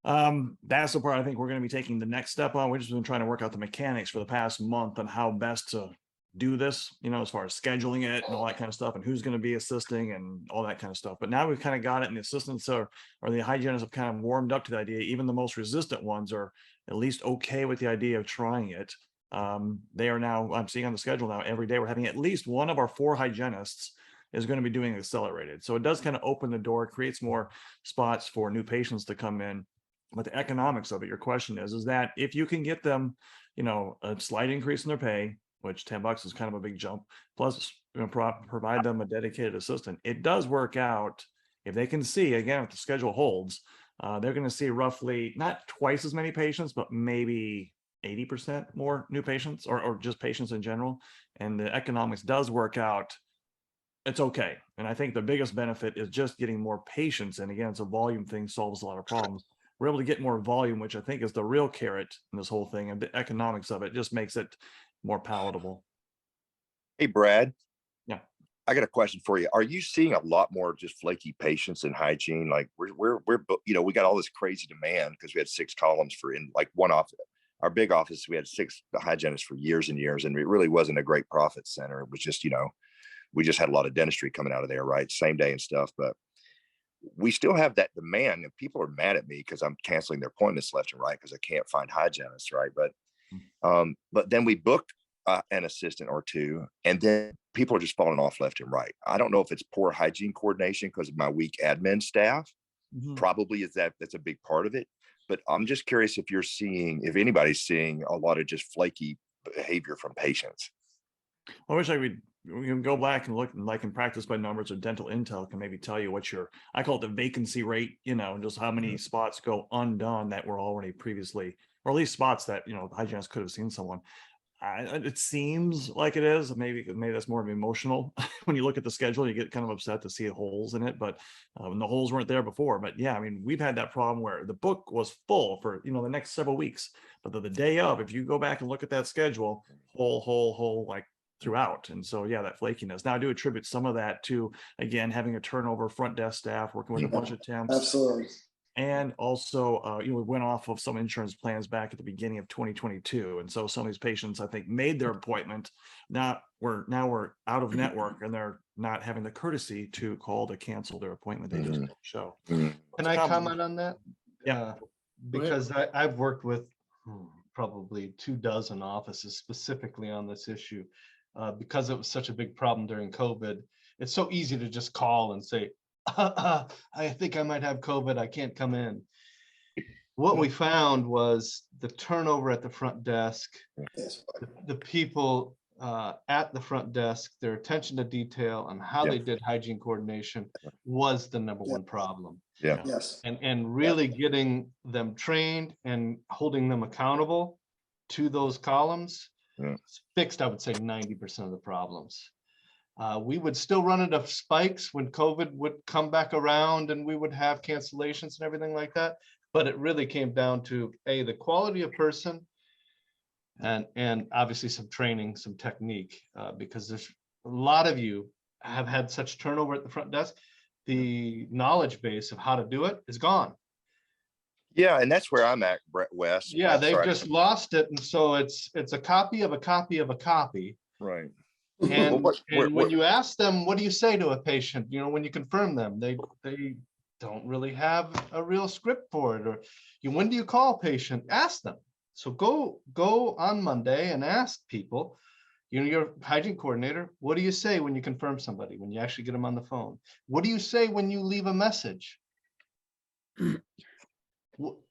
That's the part I think we're going to be taking the next step on. We've just been trying to work out the mechanics for the past month on how best to do this, as far as scheduling it and all that kind of stuff, and who's going to be assisting and all that kind of stuff. But now we've kind of got it, and the assistants or the hygienists have kind of warmed up to the idea. Even the most resistant ones are at least okay with the idea of trying it. They are now, I'm seeing on the schedule now, every day we're having at least one of our 4 hygienists is going to be doing accelerated. So it does kind of open the door, creates more spots for new patients to come in. But the economics of it, your question is that if you can get them, a slight increase in their pay, which $10 is kind of a big jump, plus provide them a dedicated assistant, it does work out. If they can see, again, if the schedule holds, they're going to see roughly not twice as many patients, but maybe 80% more new patients or just patients in general. And the economics does work out. It's okay. And I think the biggest benefit is just getting more patients. And again, it's a volume thing, solves a lot of problems. We're able to get more volume, which I think is the real carrot in this whole thing. And the economics of it just makes it more palatable. Hey, Brad. Yeah. I got a question for you. Are you seeing a lot more just flaky patients in hygiene? Like we're we got all this crazy demand because we had 6 columns for in like one office. Our big office, we had 6 hygienists for years and years, and it really wasn't a great profit center. It was just, we just had a lot of dentistry coming out of there, right? Same day and stuff. But we still have that demand, and people are mad at me because I'm canceling their appointments left and right because I can't find hygienists, right? But then we booked an assistant or 2, and then people are just falling off left and right. I don't know if it's poor hygiene coordination because of my weak admin staff. Probably that's a big part of it. But I'm just curious if anybody's seeing a lot of just flaky behavior from patients. I wish we can go back and look, like in practice by numbers, or dental intel can maybe tell you what I call it the vacancy rate, just how many spots go undone that were already previously, or at least spots that, the hygienist could have seen someone. It seems like it is. Maybe that's more of emotional. When you look at the schedule, you get kind of upset to see holes in it, but the holes weren't there before. But yeah, I mean, we've had that problem where the book was full for, the next several weeks, but the day of, if you go back and look at that schedule, hole, like throughout. And so, yeah, that flakiness. Now I do attribute some of that to, again, having a turnover front desk staff, working with a bunch of temps. Absolutely. And also, we went off of some insurance plans back at the beginning of 2022. And so some of these patients, I think, made their appointment. Now we're out of network, and they're not having the courtesy to call to cancel their appointment. They just don't show. Can I comment on that? Yeah. Because I've worked with probably 24 offices specifically on this issue. Because it was such a big problem during COVID, it's so easy to just call and say, I think I might have COVID, I can't come in. What we found was the turnover at the front desk, the people at the front desk, their attention to detail and how they did hygiene coordination was the number one problem. Yeah. Yes. And really getting them trained and holding them accountable to those columns fixed, I would say, 90% of the problems. We would still run into spikes when COVID would come back around, and we would have cancellations and everything like that. But it really came down to the quality of person, and obviously some training, some technique, because there's a lot of you have had such turnover at the front desk. The knowledge base of how to do it is gone. Yeah, and that's where I'm at, Wes. Yeah, they've just lost it, and so it's a copy of a copy of a copy. Right. And, when you ask them, what do you say to a patient? When you confirm them, they don't really have a real script for it. Or when do you call a patient? Ask them. So go on Monday and ask people, your hygiene coordinator, what do you say when you confirm somebody, when you actually get them on the phone? What do you say when you leave a message?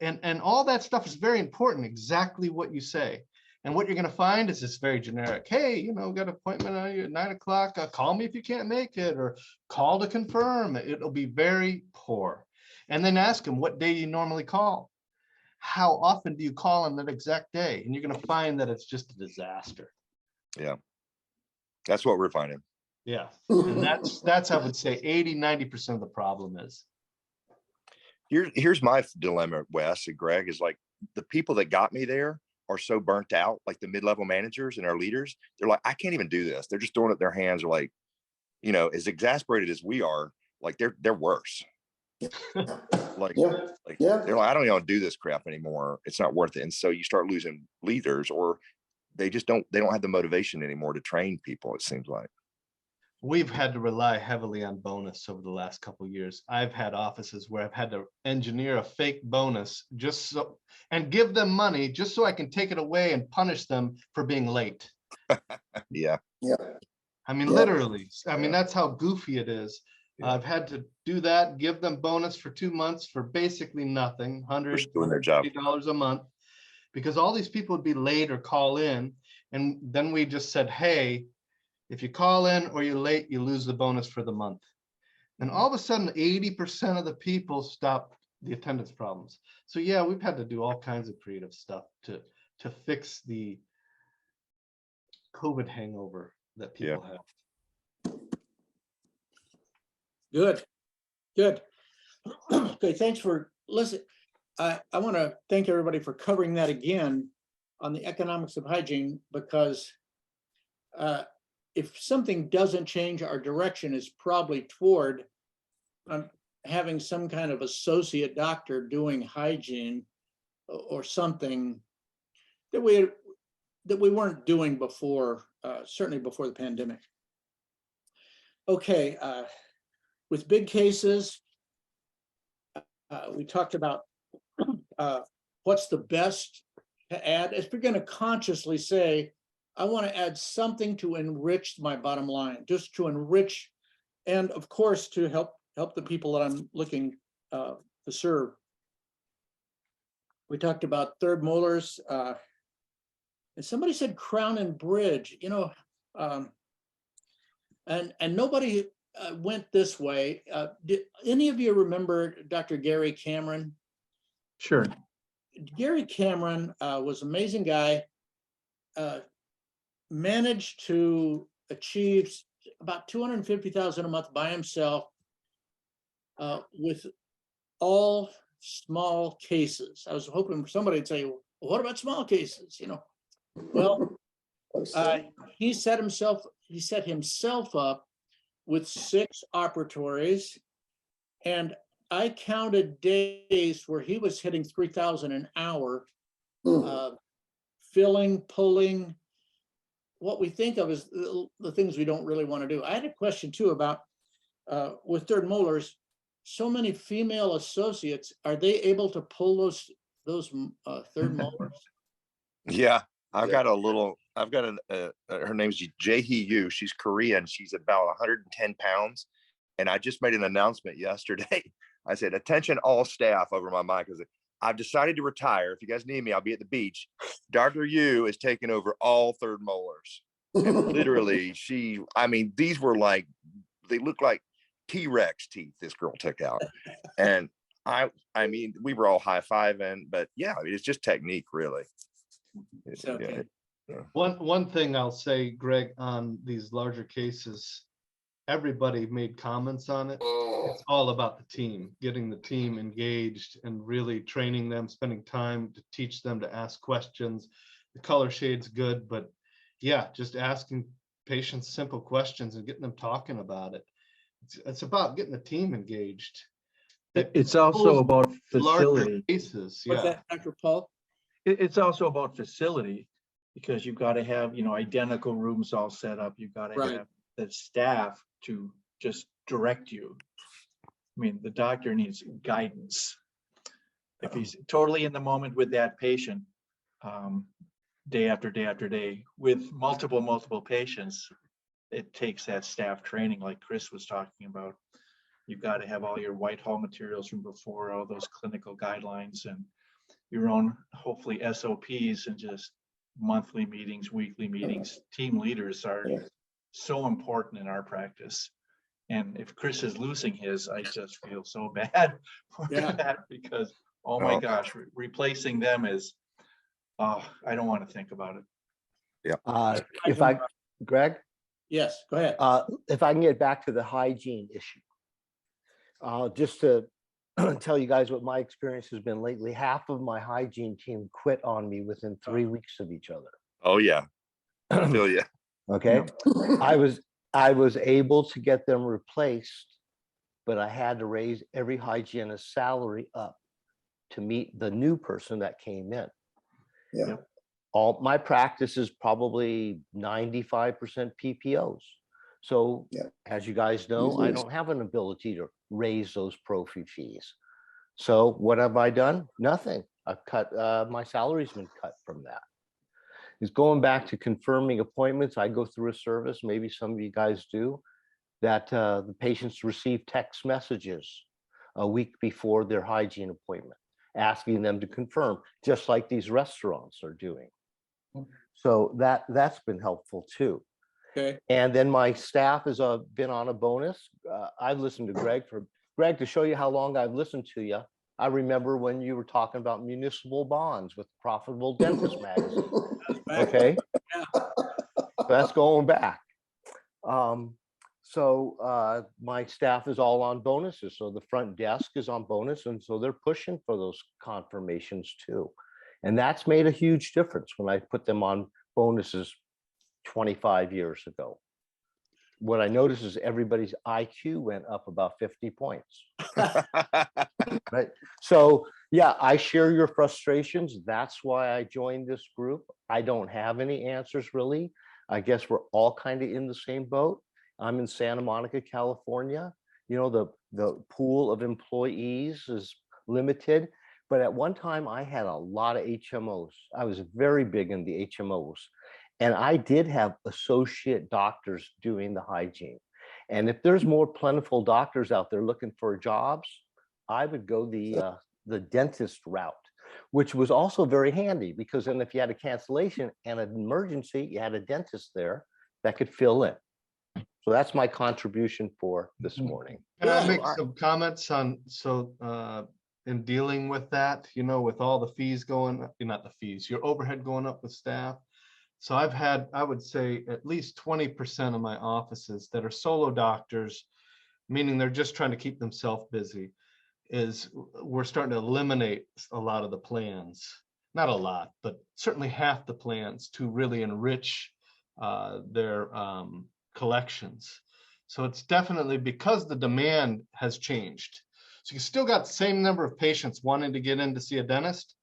And all that stuff is very important, exactly what you say. And what you're going to find is it's very generic. Hey, got an appointment at 9 o'clock. Call me if you can't make it, or call to confirm. It'll be very poor. And then ask them, what day you normally call? How often do you call on that exact day? And you're going to find that it's just a disaster. Yeah. That's what we're finding. Yeah. And that's I would say 80-90% of the problem is. Here's my dilemma, Wes and Greg, is like the people that got me there are so burnt out, like the mid-level managers and our leaders. They're like, I can't even do this. They're just throwing it. Their hands are like, you know, as exasperated as we are, like they're worse. Like, they're like, I don't even want to do this crap anymore. It's not worth it. And so you start losing leaders, or they don't have the motivation anymore to train people, it seems like. We've had to rely heavily on bonus over the last couple of years. I've had offices where I've had to engineer a fake bonus just so, and give them money just so I can take it away and punish them for being late. Yeah. I mean, Yeah. literally, I mean, that's how goofy it is. Yeah. I've had to do that, give them bonus for 2 months for basically nothing, They're just doing their job. $150 a month, because all these people would be late or call in. And then we just said, hey, if you call in or you're late, you lose the bonus for the month. And all of a sudden, 80% of the people stopped the attendance problems. So yeah, we've had to do all kinds of creative stuff to fix the COVID hangover that people have. Good. Okay, thanks for listening. I want to thank everybody for covering that again on the economics of hygiene, because if something doesn't change, our direction is probably toward having some kind of associate doctor doing hygiene or something that we weren't doing before, certainly before the pandemic. Okay, with big cases, we talked about what's the best to add. If you're going to consciously say, I want to add something to enrich my bottom line, just to enrich, and of course, to help the people that I'm looking to serve. We talked about third molars, and somebody said crown and bridge, you know, and nobody went this way. Did any of you remember Dr. Gary Cameron? Sure. Gary Cameron was an amazing guy, managed to achieve about $250,000 a month by himself with all small cases. I was hoping somebody would say, well, what about small cases? You know, well, he set himself up with 6 operatories, and I counted days where he was hitting 3,000 an hour, filling, pulling, what we think of as the things we don't really want to do. I had a question too about with third molars, so many female associates, are they able to pull those third molars? Yeah. I've got her name's Jae-hee Yu. She's Korean. She's about 110 pounds. And I just made an announcement yesterday. I said, attention all staff over my mic, because I've decided to retire. If you guys need me, I'll be at the beach. Dr. Yu is taking over all third molars. And literally, these were like, they look like T-Rex teeth this girl took out. And I mean, we were all high-fiving, but yeah, I mean, it's just technique, really. Okay. Yeah. One thing I'll say, Greg, on these larger cases, everybody made comments on it. It's all about the team, getting the team engaged and really training them, spending time to teach them to ask questions. The color shade's good, but yeah, just asking patients simple questions and getting them talking about it. It's about getting the team engaged. It's also about facility. Cases, What's yeah. that, Dr. Paul? It's also about facility, because you've got to have, identical rooms all set up. You've got to have the staff to just direct you. I mean, the doctor needs guidance. If he's totally in the moment with that patient, day after day after day, with multiple patients, it takes that staff training, like Chris was talking about. You've got to have all your Whitehall materials from before, all those clinical guidelines, and your own, hopefully, SOPs, and just monthly meetings, weekly meetings. Team leaders are so important in our practice. And if Chris is losing his, I just feel so bad for Yeah. that because, oh my Oh. gosh, replacing them is, oh, I don't want to think about it. If I, Greg, Yes, go ahead. if I can get back to the hygiene issue, just to tell you guys what my experience has been lately. Half of my hygiene team quit on me within 3 weeks of each other. Oh, yeah. I feel you. Okay. I was able to get them replaced, but I had to raise every hygienist's salary up to meet the new person that came in. Yeah. All my practice is probably 95% PPOs. So Yeah. as you guys know, Usually I it's- don't have an ability to raise those prophy fees. So what have I done? Nothing. I've cut, my salary's been cut from that. Is going back to confirming appointments. I go through a service, maybe some of you guys do, that the patients receive text messages a week before their hygiene appointment, asking them to confirm, just like these restaurants are doing. So that's been helpful too. Okay. And then my staff has been on a bonus. I've listened to Greg, to show you how long I've listened to you. I remember when you were talking about municipal bonds with Profitable Dentist magazine. Okay. That's going back. So my staff is all on bonuses. So the front desk is on bonus. And so they're pushing for those confirmations too. And that's made a huge difference when I put them on bonuses 25 years ago. What I noticed is everybody's IQ went up about 50 points. Right. So yeah, I share your frustrations. That's why I joined this group. I don't have any answers really. I guess we're all kind of in the same boat. I'm in Santa Monica, California. You know, the pool of employees is limited. But at one time I had a lot of HMOs. I was very big in the HMOs. And I did have associate doctors doing the hygiene. And if there's more plentiful doctors out there looking for jobs, I would go the dentist route, which was also very handy because then if you had a cancellation and an emergency, you had a dentist there that could fill in. So that's my contribution for this morning. Can I Yeah, make some comments on, in dealing with that, you know, with all the fees going, not the fees, your overhead going up with staff. So I've had, I would say at least 20% of my offices that are solo doctors, meaning they're just trying to keep themselves busy, is we're starting to eliminate a lot of the plans. Not a lot, but certainly half the plans to really enrich their collections. So it's definitely because the demand has changed. So you still got the same number of patients wanting to get in to see a dentist,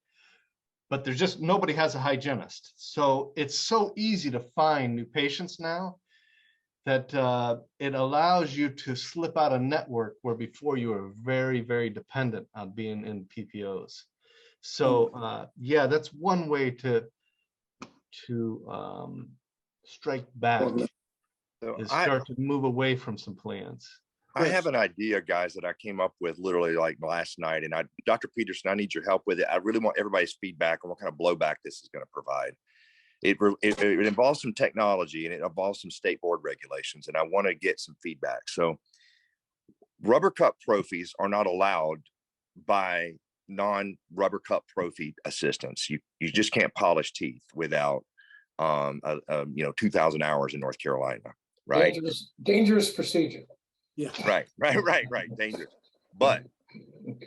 but there's just nobody has a hygienist. So it's so easy to find new patients now that it allows you to slip out a network where before you were very, very dependent on being in PPOs. So yeah, that's one way to strike back, So is start to move away from some plans. I have an idea, guys, that I came up with literally like last night. And Dr. Peterson, I need your help with it. I really want everybody's feedback on what kind of blowback this is going to provide. It involves some technology and it involves some state board regulations. And I want to get some feedback. So rubber cup prophies are not allowed by non-rubber cup prophy assistants. You just can't polish teeth without 2,000 hours in North Carolina, right? Dangerous procedure. Yeah. Right. Dangerous. But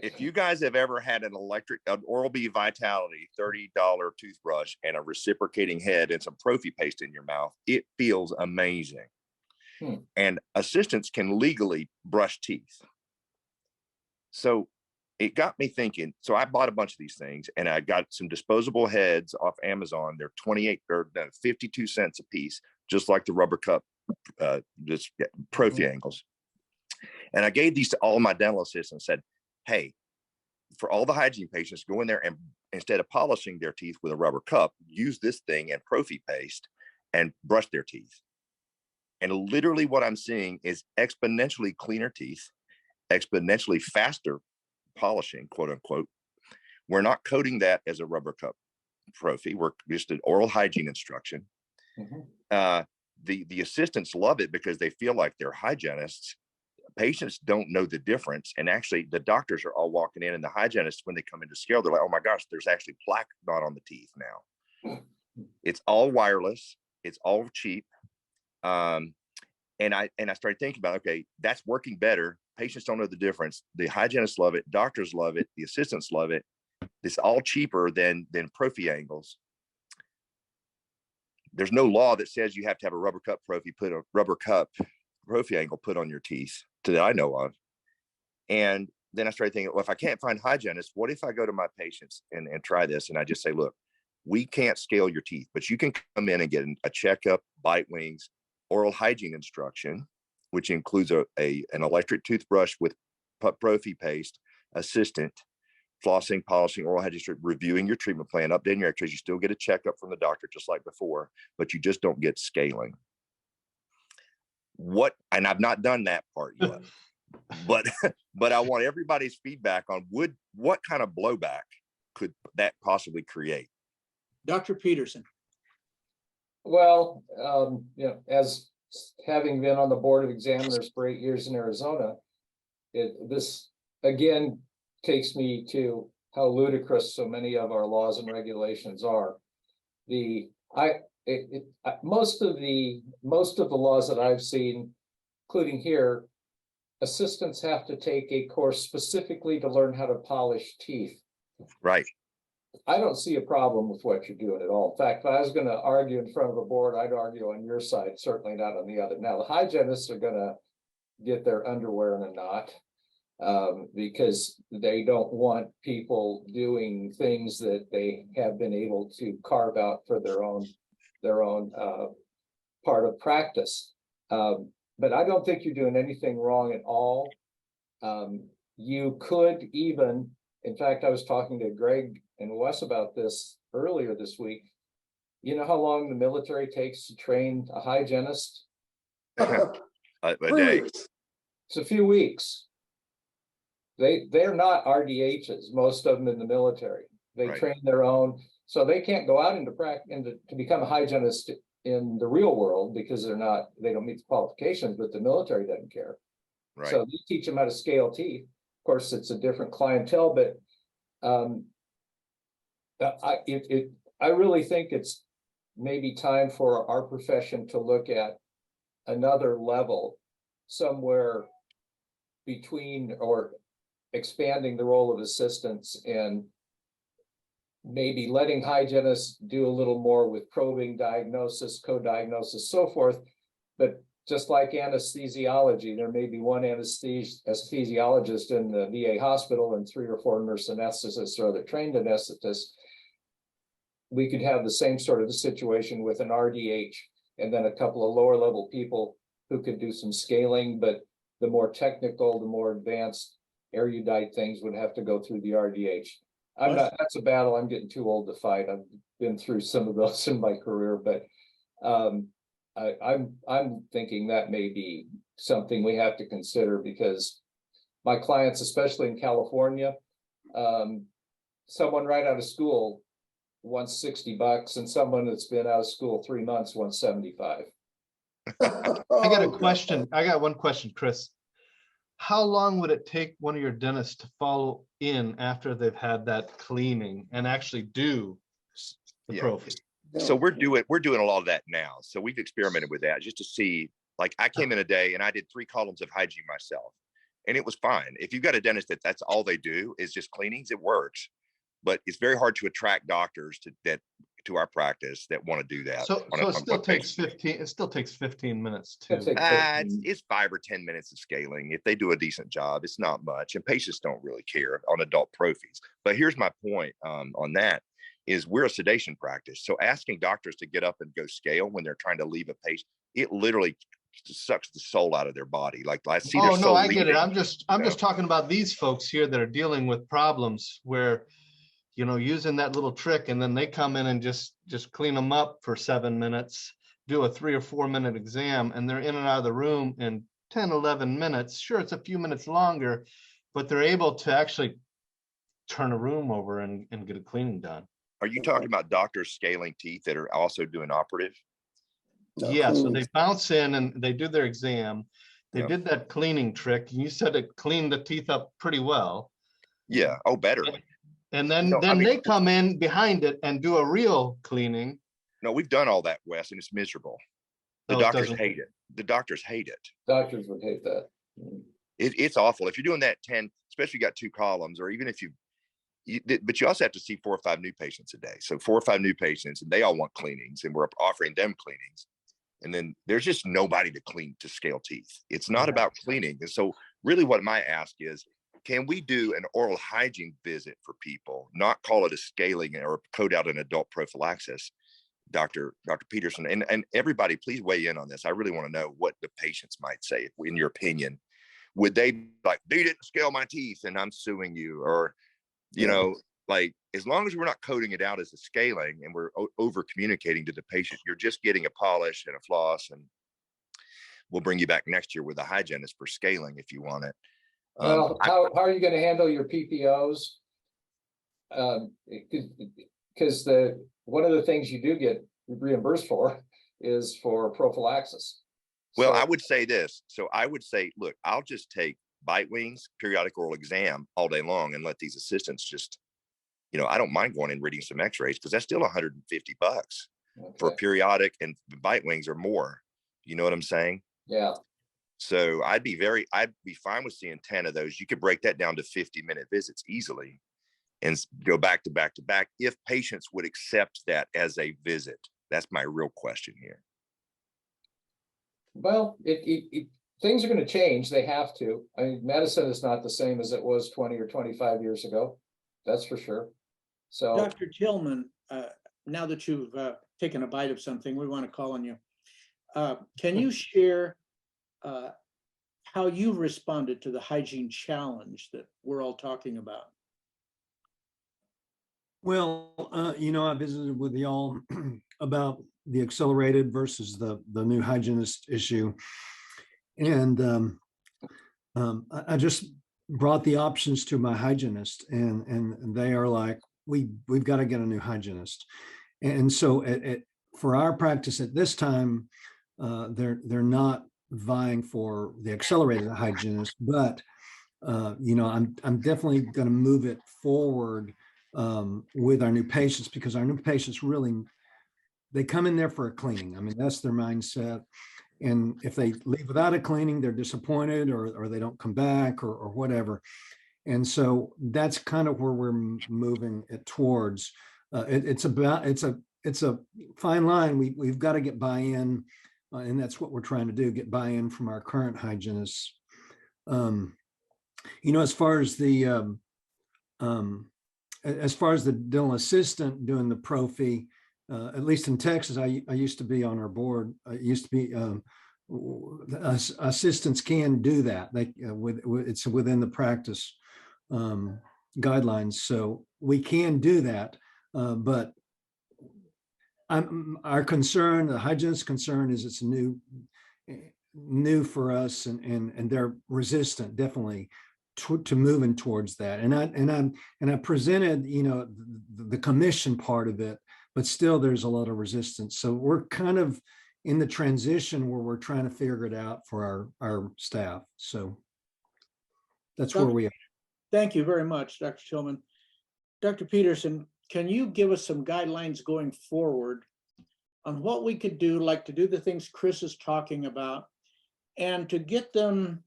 if you guys have ever had an Oral-B Vitality $30 toothbrush and a reciprocating head and some prophy paste in your mouth, it feels amazing. And assistants can legally brush teeth. So it got me thinking. So I bought a bunch of these things and I got some disposable heads off Amazon. They're 52 cents a piece, just like the rubber cup, just prophy angles. And I gave these to all my dental assistants and said, hey, for all the hygiene patients, go in there and instead of polishing their teeth with a rubber cup, use this thing and prophy paste and brush their teeth. And literally what I'm seeing is exponentially cleaner teeth, exponentially faster polishing, quote unquote. We're not coding that as a rubber cup prophy. We're just an oral hygiene instruction. The assistants love it because they feel like they're hygienists patients don't know the difference. And actually the doctors are all walking in, and the hygienists, when they come in to scale, they're like, oh my gosh, there's actually plaque not on the teeth now. It's all wireless. It's all cheap. And I started thinking about, okay, that's working better. Patients don't know the difference. The hygienists love it. Doctors love it. The assistants love it. It's all cheaper than prophy angles. There's no law that says you have to have a rubber cup prophy angle put on your teeth that I know of. And then I started thinking, well, if I can't find hygienists, what if I go to my patients and try this? And I just say, look, we can't scale your teeth, but you can come in and get a checkup, bite wings, oral hygiene instruction, which includes an electric toothbrush with prophy paste, assistant, flossing, polishing, oral hygiene, reviewing your treatment plan, updating your x-rays. You still get a checkup from the doctor just like before, but you just don't get scaling. And I've not done that part yet, but I want everybody's feedback on what kind of blowback could that possibly create? Dr. Peterson. Well, as having been on the board of examiners for 8 years in Arizona, this again takes me to how ludicrous so many of our laws and regulations are. Most of the laws that I've seen, including here, assistants have to take a course specifically to learn how to polish teeth. Right. I don't see a problem with what you're doing at all. In fact, if I was going to argue in front of a board, I'd argue on your side, certainly not on the other. Now, the hygienists are going to get their underwear in a knot because they don't want people doing things that they have been able to carve out for their own part of practice. But I don't think you're doing anything wrong at all. You could even, in fact, I was talking to Greg and Wes about this earlier this week. You know how long the military takes to train a hygienist? A day. It's a few weeks. They're not RDHs, most of them in the military. They train their own, so they can't go out into practice to become a hygienist in the real world because they don't meet the qualifications, but the military doesn't care. Right. So they teach them how to scale teeth. Of course, it's a different clientele, but I really think it's maybe time for our profession to look at another level somewhere between or expanding the role of assistants and maybe letting hygienists do a little more with probing, diagnosis, co-diagnosis, so forth. But just like anesthesiology, there may be one anesthesiologist in the VA hospital and 3 or 4 nurse anesthetists or other trained anesthetists. We could have the same sort of a situation with an RDH and then a couple of lower level people who could do some scaling, but the more technical, the more advanced erudite things would have to go through the RDH. That's a battle I'm getting too old to fight. I've been through some of those in my career, but I'm thinking that may be something we have to consider because my clients, especially in California, someone right out of school wants $60 and someone that's been out of school 3 months wants $75. I got a question. I got one question, Chris. How long would it take one of your dentists to follow in after they've had that cleaning and actually do the prophy? So we're doing a lot of that now. So we've experimented with that just to see, like I came in a day and I did 3 columns of hygiene myself and it was fine. If you've got a dentist that's all they do is just cleanings, it works. But it's very hard to attract doctors to our practice that want to do that. So it still takes 15. It still takes 15 minutes too. It's 5 or 10 minutes of scaling. If they do a decent job, it's not much, and patients don't really care on adult prophies. But here's my point on that: is we're a sedation practice, so asking doctors to get up and go scale when they're trying to leave a patient, it literally sucks the soul out of their body. Like I see. Oh no, I get it. I'm just talking about these folks here that are dealing with problems where, using that little trick, and then they come in and just clean them up for 7 minutes, do a 3 or 4 minute exam, and they're in and out of the room in 10, 11 minutes. Sure, it's a few minutes longer, but they're able to actually turn a room over and get a cleaning done. Are you talking about doctors scaling teeth that are also doing operative? Yeah, so they bounce in and they do their exam. They Yep. did that cleaning trick. And you said it cleaned the teeth up pretty well. Yeah. Oh, better. And then, No, I mean- they come in behind it and do a real cleaning. No, we've done all that, Wes, and it's miserable. The Oh, it doctors doesn't- hate it. The doctors hate it. Doctors would hate that. It's awful. If you're doing that 10, especially you got 2 columns, or even if but you also have to see 4 or 5 new patients a day. So 4 or 5 new patients, and they all want cleanings, and we're offering them cleanings. And then there's just nobody to clean, to scale teeth. It's not about cleaning. And so really what my ask is, can we do an oral hygiene visit for people, not call it a scaling or code out an adult prophylaxis? Dr. Peterson, and everybody, please weigh in on this. I really want to know what the patients might say, in your opinion. Would they be like, they didn't scale my teeth and I'm suing you? Or, you know, like, as long as we're not coding it out as a scaling and we're over communicating to the patient, you're just getting a polish and a floss, and we'll bring you back next year with a hygienist for scaling if you want it. Well, how are you going to handle your PPOs? Because one of the things you do get reimbursed for is for prophylaxis. Well, So- I would say this. So I would say, look, I'll just take bite wings, periodic oral exam all day long, and let these assistants just, you know, I don't mind going and reading some x-rays, because that's still $150 for Okay. periodic, and bite wings or more. You know what I'm saying? Yeah. So I'd be fine with seeing 10 of those. You could break that down to 50-minute visits easily and go back to back to back, if patients would accept that as a visit. That's my real question here. Well, things are going to change. They have to. I mean, medicine is not the same as it was 20 or 25 years ago. That's for sure. So, Dr. Tillman, now that you've taken a bite of something, we want to call on you. Can you share how you responded to the hygiene challenge that we're all talking about? Well, you know, I visited with y'all about the accelerated versus the new hygienist issue. And I just brought the options to my hygienist, and they are like, we've got to get a new hygienist. And so for our practice at this time, they're not vying for the accelerated hygienist, but you know, I'm definitely going to move it forward with our new patients, because our new patients really, they come in there for a cleaning. I mean, that's their mindset. And if they leave without a cleaning, they're disappointed, or they don't come back, or whatever. And so that's kind of where we're moving it towards. It's a fine line. We've got to get buy-in, and that's what we're trying to do, get buy-in from our current hygienists. You know, as far as the dental assistant doing the prophy, at least in Texas, I used to be on our board. Assistants can do that. It's within the practice guidelines, so we can do that. But our concern, the hygienist's concern, is it's new for us, and they're resistant, definitely, to moving towards that. And I presented, you know, the commission part of it, but still there's a lot of resistance. So we're kind of in the transition where we're trying to figure it out for our staff. So that's where we are. Thank you very much, Dr. Tillman. Dr. Peterson, can you give us some guidelines going forward on what we could do, like to do the things Chris is talking about, and to get them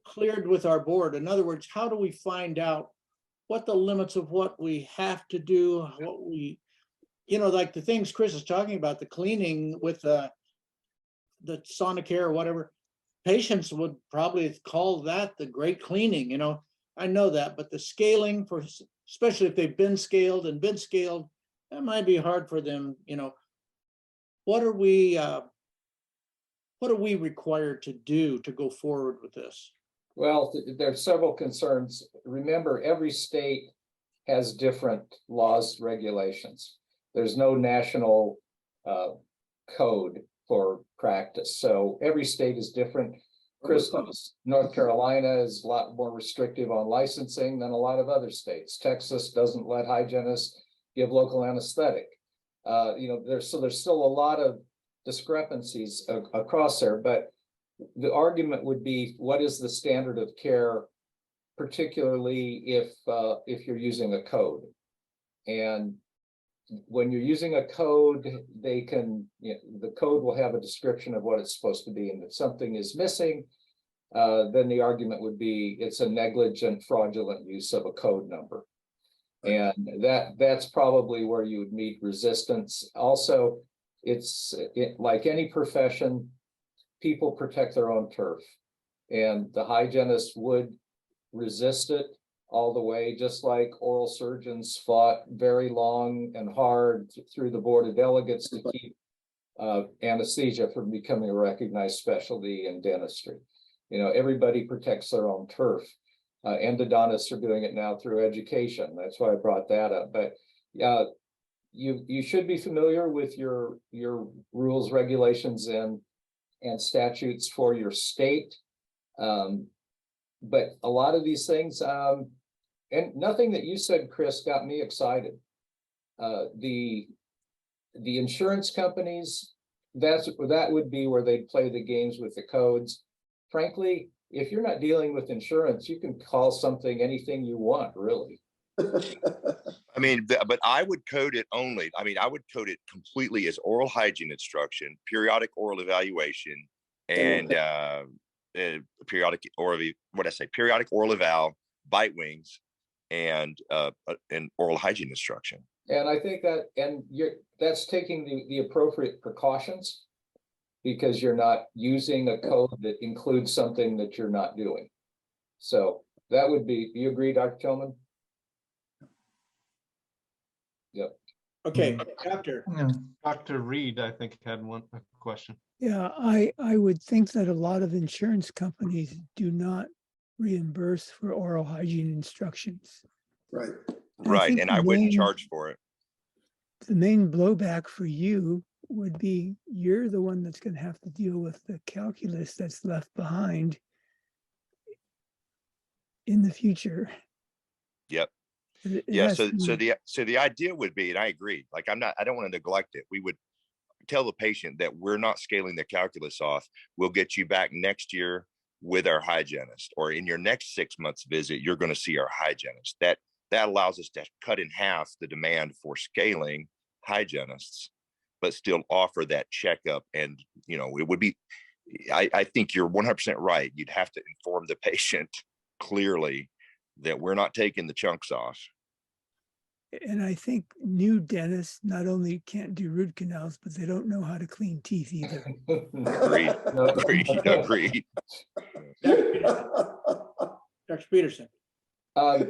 cleared with our board? In other words, how do we find out what the limits of what we have to do, what we, you know, like the things Chris is talking about, the cleaning with the Sonicare or whatever, patients would probably call that the great cleaning, you know, I know that, but the scaling, for especially if they've been scaled, that might be hard for them, you know. What are we required to do to go forward with this? well, there are several concerns. Remember, every state has different laws, regulations. There's no national code for practice. So every state is different. Chris knows North Carolina is a lot more restrictive on licensing than a lot of other states. Texas doesn't let hygienists give local anesthetic. You know, there's still a lot of discrepancies across there, but the argument would be, what is the standard of care, particularly if you're using a code? And when you're using a code, they can, the code will have a description of what it's supposed to be. And if something is missing, then the argument would be it's a negligent, fraudulent use of a code number. And that's probably where you would meet resistance. Also, like any profession, people protect their own turf. And the hygienist would resist it all the way, just like oral surgeons fought very long and hard through the board of delegates to keep anesthesia from becoming a recognized specialty in dentistry. Everybody protects their own turf. Endodontists are doing it now through education. That's why I brought that up. But you should be familiar with your rules, regulations, and statutes for your state. But a lot of these things, and nothing that you said, Chris, got me excited. The insurance companies, that would be where they'd play the games with the codes. Frankly, if you're not dealing with insurance, you can call something anything you want, really. I mean, but I would code it only. I mean, I would code it completely as oral hygiene instruction, periodic oral evaluation, and periodic oral eval, bite wings, and oral hygiene instruction. And I think that's taking the appropriate precautions, because you're not using a code that includes something that you're not doing. So that would be, do you agree, Dr. Tillman? Yep. Okay, Doctor. Dr. Reed, I think, had a question. Yeah, I would think that a lot of insurance companies do not reimburse for oral hygiene instructions. Right. Right, and I wouldn't charge for it. The main blowback for you would be you're the one that's going to have to deal with the calculus that's left behind in the future. Yep. Yeah. So the idea would be, and I agree, like I don't want to neglect it. We would tell the patient that we're not scaling the calculus off. We'll get you back next year with our hygienist, or in your next 6 months visit, you're going to see our hygienist. That allows us to cut in half the demand for scaling hygienists, but still offer that checkup. And, it would be, I think you're 100% right. You'd have to inform the patient clearly that we're not taking the chunks off. And I think new dentists not only can't do root canals, but they don't know how to clean teeth either. Agreed. Agreed. Dr. Peterson. I'll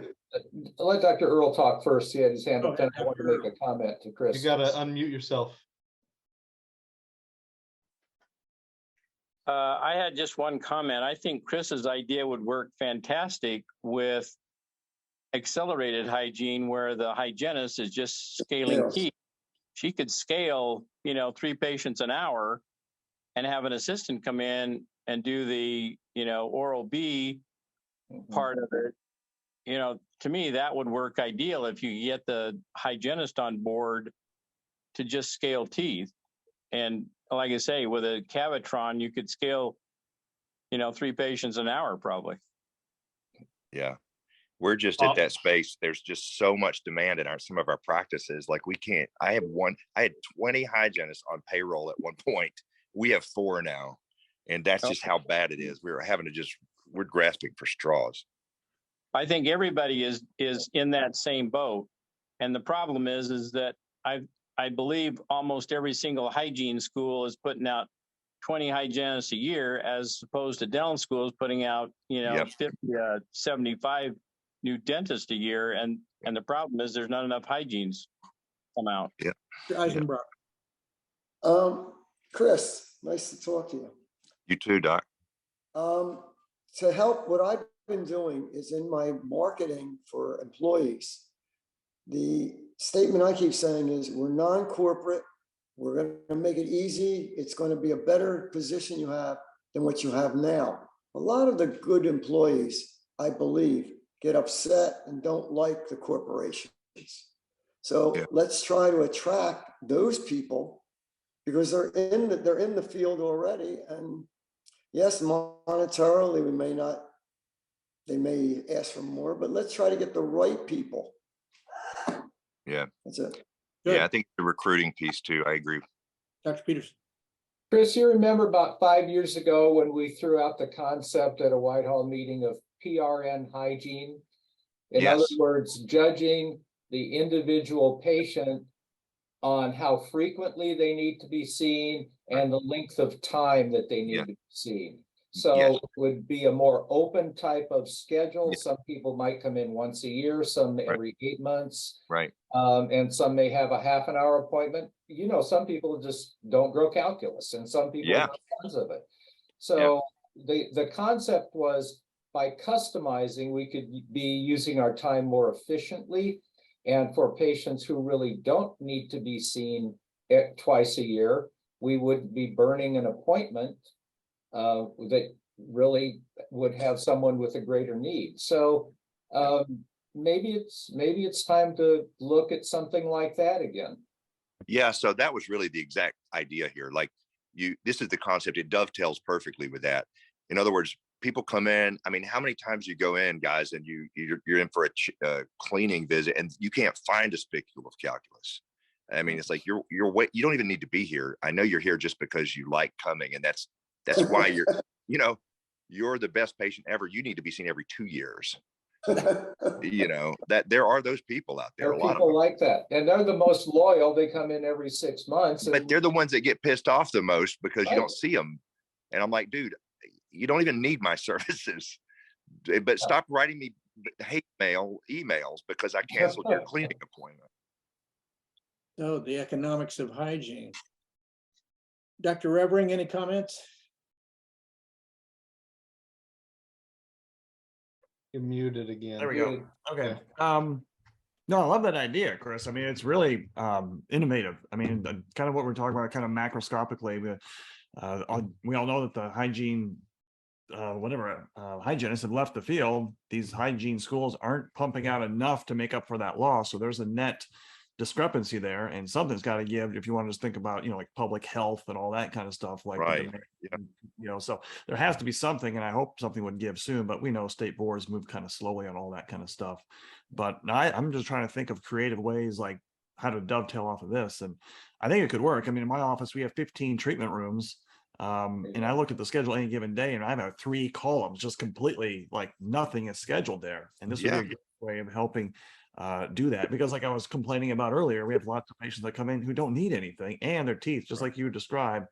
let Dr. Earl talk first. He had his hand up. ahead, I want to make a comment to Chris. You got to unmute yourself. I had just one comment. I think Chris's idea would work fantastic with accelerated hygiene, where the hygienist is just scaling teeth. She could scale, 3 patients an hour and have an assistant come in and do the, oral B part of it. To me, that would work ideal if you get the hygienist on board to just scale teeth. And like I say, with a Cavitron, you could scale, 3 patients an hour probably. Yeah. We're just at that space. There's just so much demand in some of our practices. Like I had 20 hygienists on payroll at one point. We have 4 now. And that's just how bad it is. We're grasping for straws. I think everybody is in that same boat. And the problem is that I believe almost every single hygiene school is putting out 20 hygienists a year, as opposed to dental schools putting out, 50, 75 new dentists a year. And the problem is there's not enough hygienes come out. Yeah. Eisenbrock. Chris, nice to talk to you. You too, Doc. To help, what I've been doing is in my marketing for employees, the statement I keep saying is we're non-corporate. We're going to make it easy. It's going to be a better position you have than what you have now. A lot of the good employees, I believe, get upset and don't like the corporations. So let's try to attract those people, because they're in the field already. And Yes, monetarily, we may not, they may ask for more, but let's try to get the right people. Yeah. That's it. Good. Yeah, I think the recruiting piece too. I agree. Dr. Peters. Chris, you remember about 5 years ago when we threw out the concept at a Whitehall meeting of PRN hygiene? In other Yes. words, judging the individual patient on how frequently they need to be seen and the length of time that they need Yeah. to be seen. So Yes. it would be a more open type of schedule. Yeah. Some people might come in once a year, some Right. every 8 months. Right. And some may have a half an hour appointment. You know, some people just don't grow calculus and some people Yeah. have tons of it. So the concept was by customizing, we could be using our time more efficiently. And for patients who really don't need to be seen twice a year, we would be burning an appointment that really would have someone with a greater need. So maybe it's time to look at something like that again. Yeah. So that was really the exact idea here. Like this is the concept. It dovetails perfectly with that. In other words, people come in. I mean, how many times you go in, guys, and you're in for a cleaning visit and you can't find a spicule of calculus. I mean, it's like you don't even need to be here. I know you're here just because you like coming, and that's why you're the best patient ever. You need to be seen every 2 years. That there are those people out there. There are a lot of people them. like that, and they're the most loyal. They come in every 6 months, But they're the ones that get pissed off the most because you don't see them. And I'm like, dude, you don't even need my services. But stop writing me hate mail emails because I canceled your cleaning appointment. So the economics of hygiene. Dr. Revering, any comments? You're muted again. There we go. Okay. No, I love that idea, Chris. I mean, it's really innovative. I mean, kind of what we're talking about, kind of macroscopically. We all know that the hygiene, hygienists have left the field. These hygiene schools aren't pumping out enough to make up for that loss. So there's a net discrepancy there, and something's got to give if you want to just think about, like public health and all that kind of stuff. Like, right. So there has to be something, and I hope something would give soon. But we know state boards move kind of slowly on all that kind of stuff. But I'm just trying to think of creative ways, like how to dovetail off of this, and I think it could work. I mean, in my office we have 15 treatment rooms. And I look at the schedule any given day, and I have 3 columns, just completely like nothing is scheduled there. And this would be a good way of helping do that, because like I was complaining about earlier, we have lots of patients that come in who don't need anything, and their teeth, just like you described,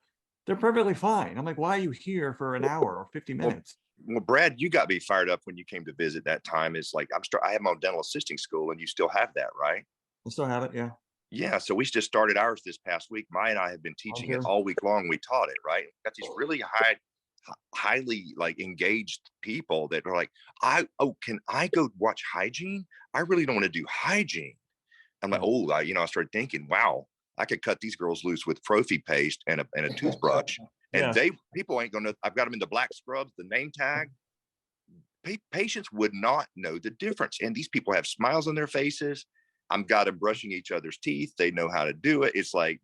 they're perfectly fine. I'm like, why are you here for an hour or 50 minutes? Well, Brad, you got me fired up when you came to visit that time. It's like I have my own dental assisting school, and you still have that, right? I still have it, yeah. Yeah, so we just started ours this past week. Maya and I have been teaching it all week long. We taught it, right? Got these really highly like engaged people that are like, can I go watch hygiene? I really don't want to do hygiene. I'm like, I started thinking, wow, I could cut these girls loose with prophy paste and a toothbrush, and people ain't gonna. I've got them in the black scrubs, the name tag. Patients would not know the difference, and these people have smiles on their faces. I'm got them brushing each other's teeth. They know how to do it. It's like,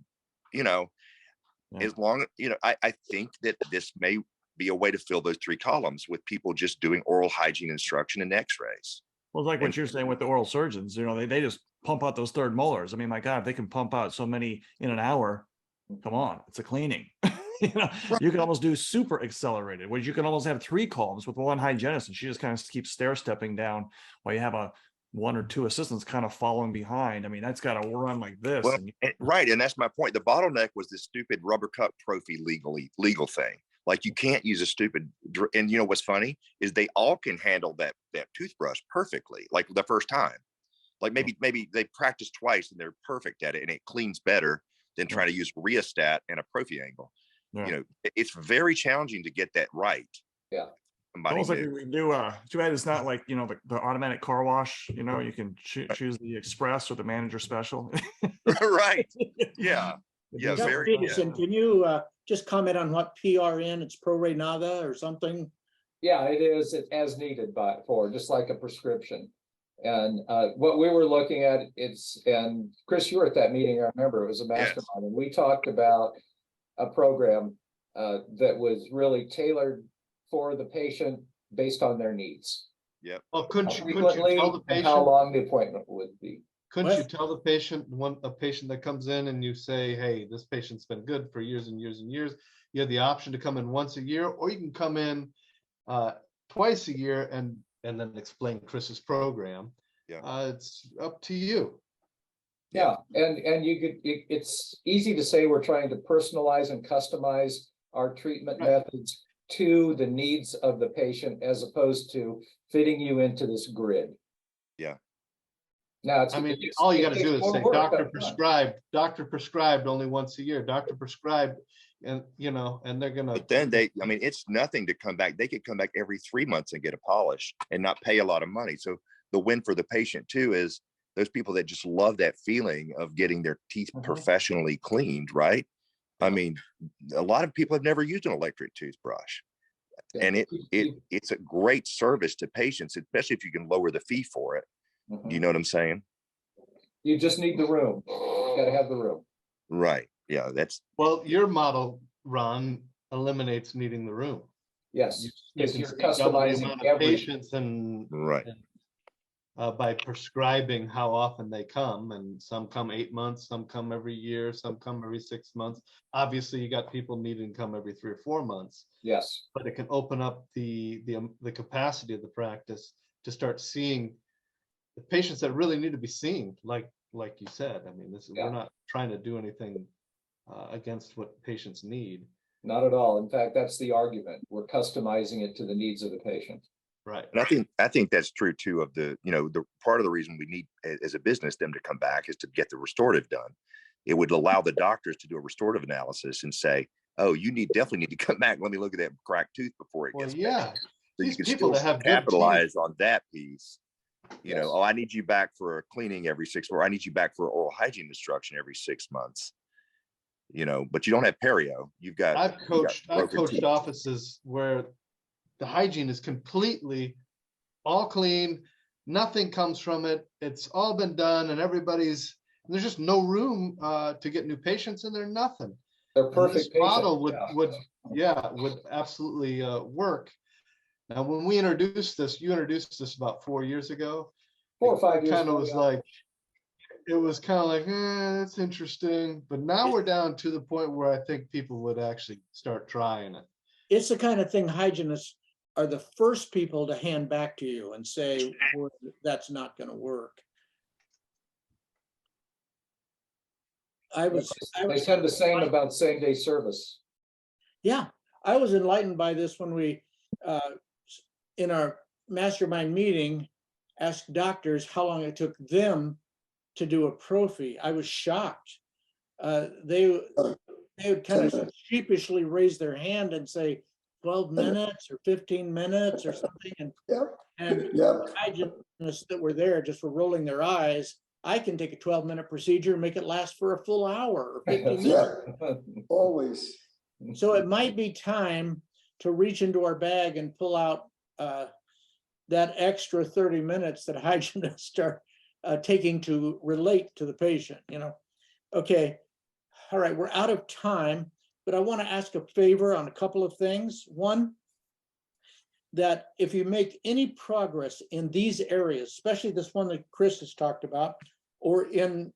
as long, I think that this may be a way to fill those 3 columns with people just doing oral hygiene instruction and x-rays. Well, like what you're saying with the oral surgeons, they just pump out those third molars. I mean, my God, if they can pump out so many in an hour, come on, it's a cleaning. You can almost do super accelerated, where you can almost have 3 columns with one hygienist, and she just kind of keeps stair stepping down while you have 1 or 2 assistants kind of following behind. I mean, that's got to run like this. Well, right. And that's my point. The bottleneck was this stupid rubber cup trophy legal thing. Like, you can't use a stupid, and what's funny is they all can handle that toothbrush perfectly, like the first time. Like maybe they practice twice and they're perfect at it, and it cleans better than trying to use rheostat and a prophy angle. It's very challenging to get that right. Yeah. Almost like we do. Too bad it's not like the automatic car wash. You can choose the express or the manager special. Right. Yeah. Yeah. Dr. Peterson, can you just comment on what PRN? It's pro re naga or something? Yeah, it is. It's as needed for just like a prescription. And what we were looking at, and Chris, you were at that meeting. I remember it was a mastermind, and we talked about a program that was really tailored for the patient based on their needs. Yep. Well, How couldn't you frequently tell the and how patient, long the appointment would be. couldn't you tell the patient, a patient that comes in and you say, hey, this patient's been good for years and years and years. You have the option to come in once a year, or you can come in twice a year and then explain Chris's program. Yeah. It's up to you. Yeah, and you could, it's easy to say we're trying to personalize and customize our treatment Right. methods to the needs of the patient as opposed to fitting you into this grid. Yeah. Now, it's, I mean, it's- all you it got to takes do is more say work doctor up front. prescribed only once a year, doctor prescribed, and you know, and they're gonna. But then I mean, it's nothing to come back. They could come back every 3 months and get a polish and not pay a lot of money. So the win for the patient too is those people that just love that feeling of getting their teeth professionally cleaned, right? I Yeah. mean, a lot of people have never used an electric toothbrush. Yeah. And it's a great service to patients, especially if you can lower the fee for it. Mhm. You know what I'm saying? You just need the room. You gotta have the room. Right. Yeah, that's Well, your model, Ron, eliminates needing the room. Yes, You because can you're see double the customizing amount of everything. patients and right. by prescribing how often they come, and some come 8 months, some come every year, some come every 6 months. Obviously, you got people needing to come every 3 or 4 months, Yes, but it can open up the capacity of the practice to start seeing the patients that really need to be seen, like you said. I mean, Yeah. we're not trying to do anything against what patients need. not at all. In fact, that's the argument. We're customizing it to the needs of the patient. Right. And I think that's true too of the, you know, the part of the reason we need as a business them to come back is to get the restorative done. It would allow the doctors to do a restorative analysis and say, oh, you definitely need to come back. Let me look at that cracked tooth before it Well, gets yeah. bad. So These you can people still that have good teeth. capitalize on that piece. You Yes. know, oh, I need you back for a cleaning every 6 months. I need you back for oral hygiene instruction every 6 months. You know, but you don't have perio. You've got I've coached broken teeth. offices where the hygiene is completely all clean, nothing comes from it. It's all been done, and there's just no room to get new patients in there. Nothing. They're And perfect this patients. model Yeah. would absolutely work. Now, when we introduced this, you introduced this about 4 years ago. 4 or 5 years Kind of ago, was yeah. like, it was kind of like, that's interesting. But now we're down to the point where I think people would actually start trying it. It's the kind of thing hygienists are the first people to hand back to you and say, "Well, that's not going to work." They said the same about same-day service. Yeah, I was enlightened by this when we, in our mastermind meeting, asked doctors how long it took them to do a prophy. I was shocked. They would kind of sheepishly raise their hand and say 12 minutes or 15 minutes or something. And hygienists that were there just were rolling their eyes. I can take a 12-minute procedure and make it last for a full hour or 50 minutes. Always. So it might be time to reach into our bag and pull out that extra 30 minutes that hygienists are taking to relate to the patient, you know. Okay, all right, we're out of time, but I want to ask a favor on a couple of things. One, that if you make any progress in these areas, especially this one that Chris has talked about, or in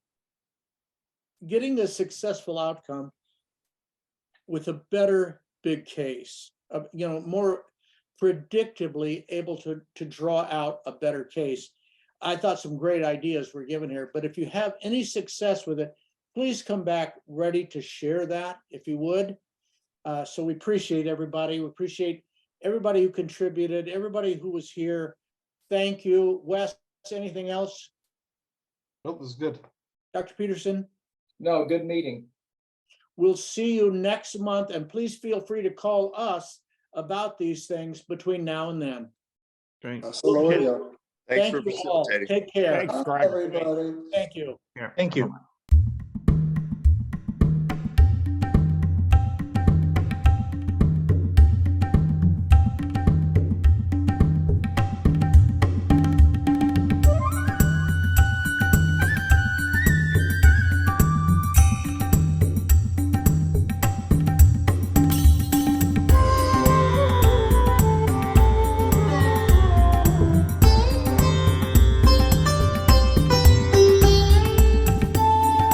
getting a successful outcome with a better big case, you know, more predictably able to draw out a better case. I thought some great ideas were given here, but if you have any success with it, please come back ready to share that if you would. So we appreciate everybody. We appreciate everybody who contributed, everybody who was here. Thank you. Wes, anything else? Nope, it was good. Dr. Peterson? No, good meeting. We'll see you next month, and please feel free to call us about these things between now and then. Great. Thanks Thank for you all. facilitating. Take care. Thanks, Greg. Everybody. Thank you. Yeah. Thank you.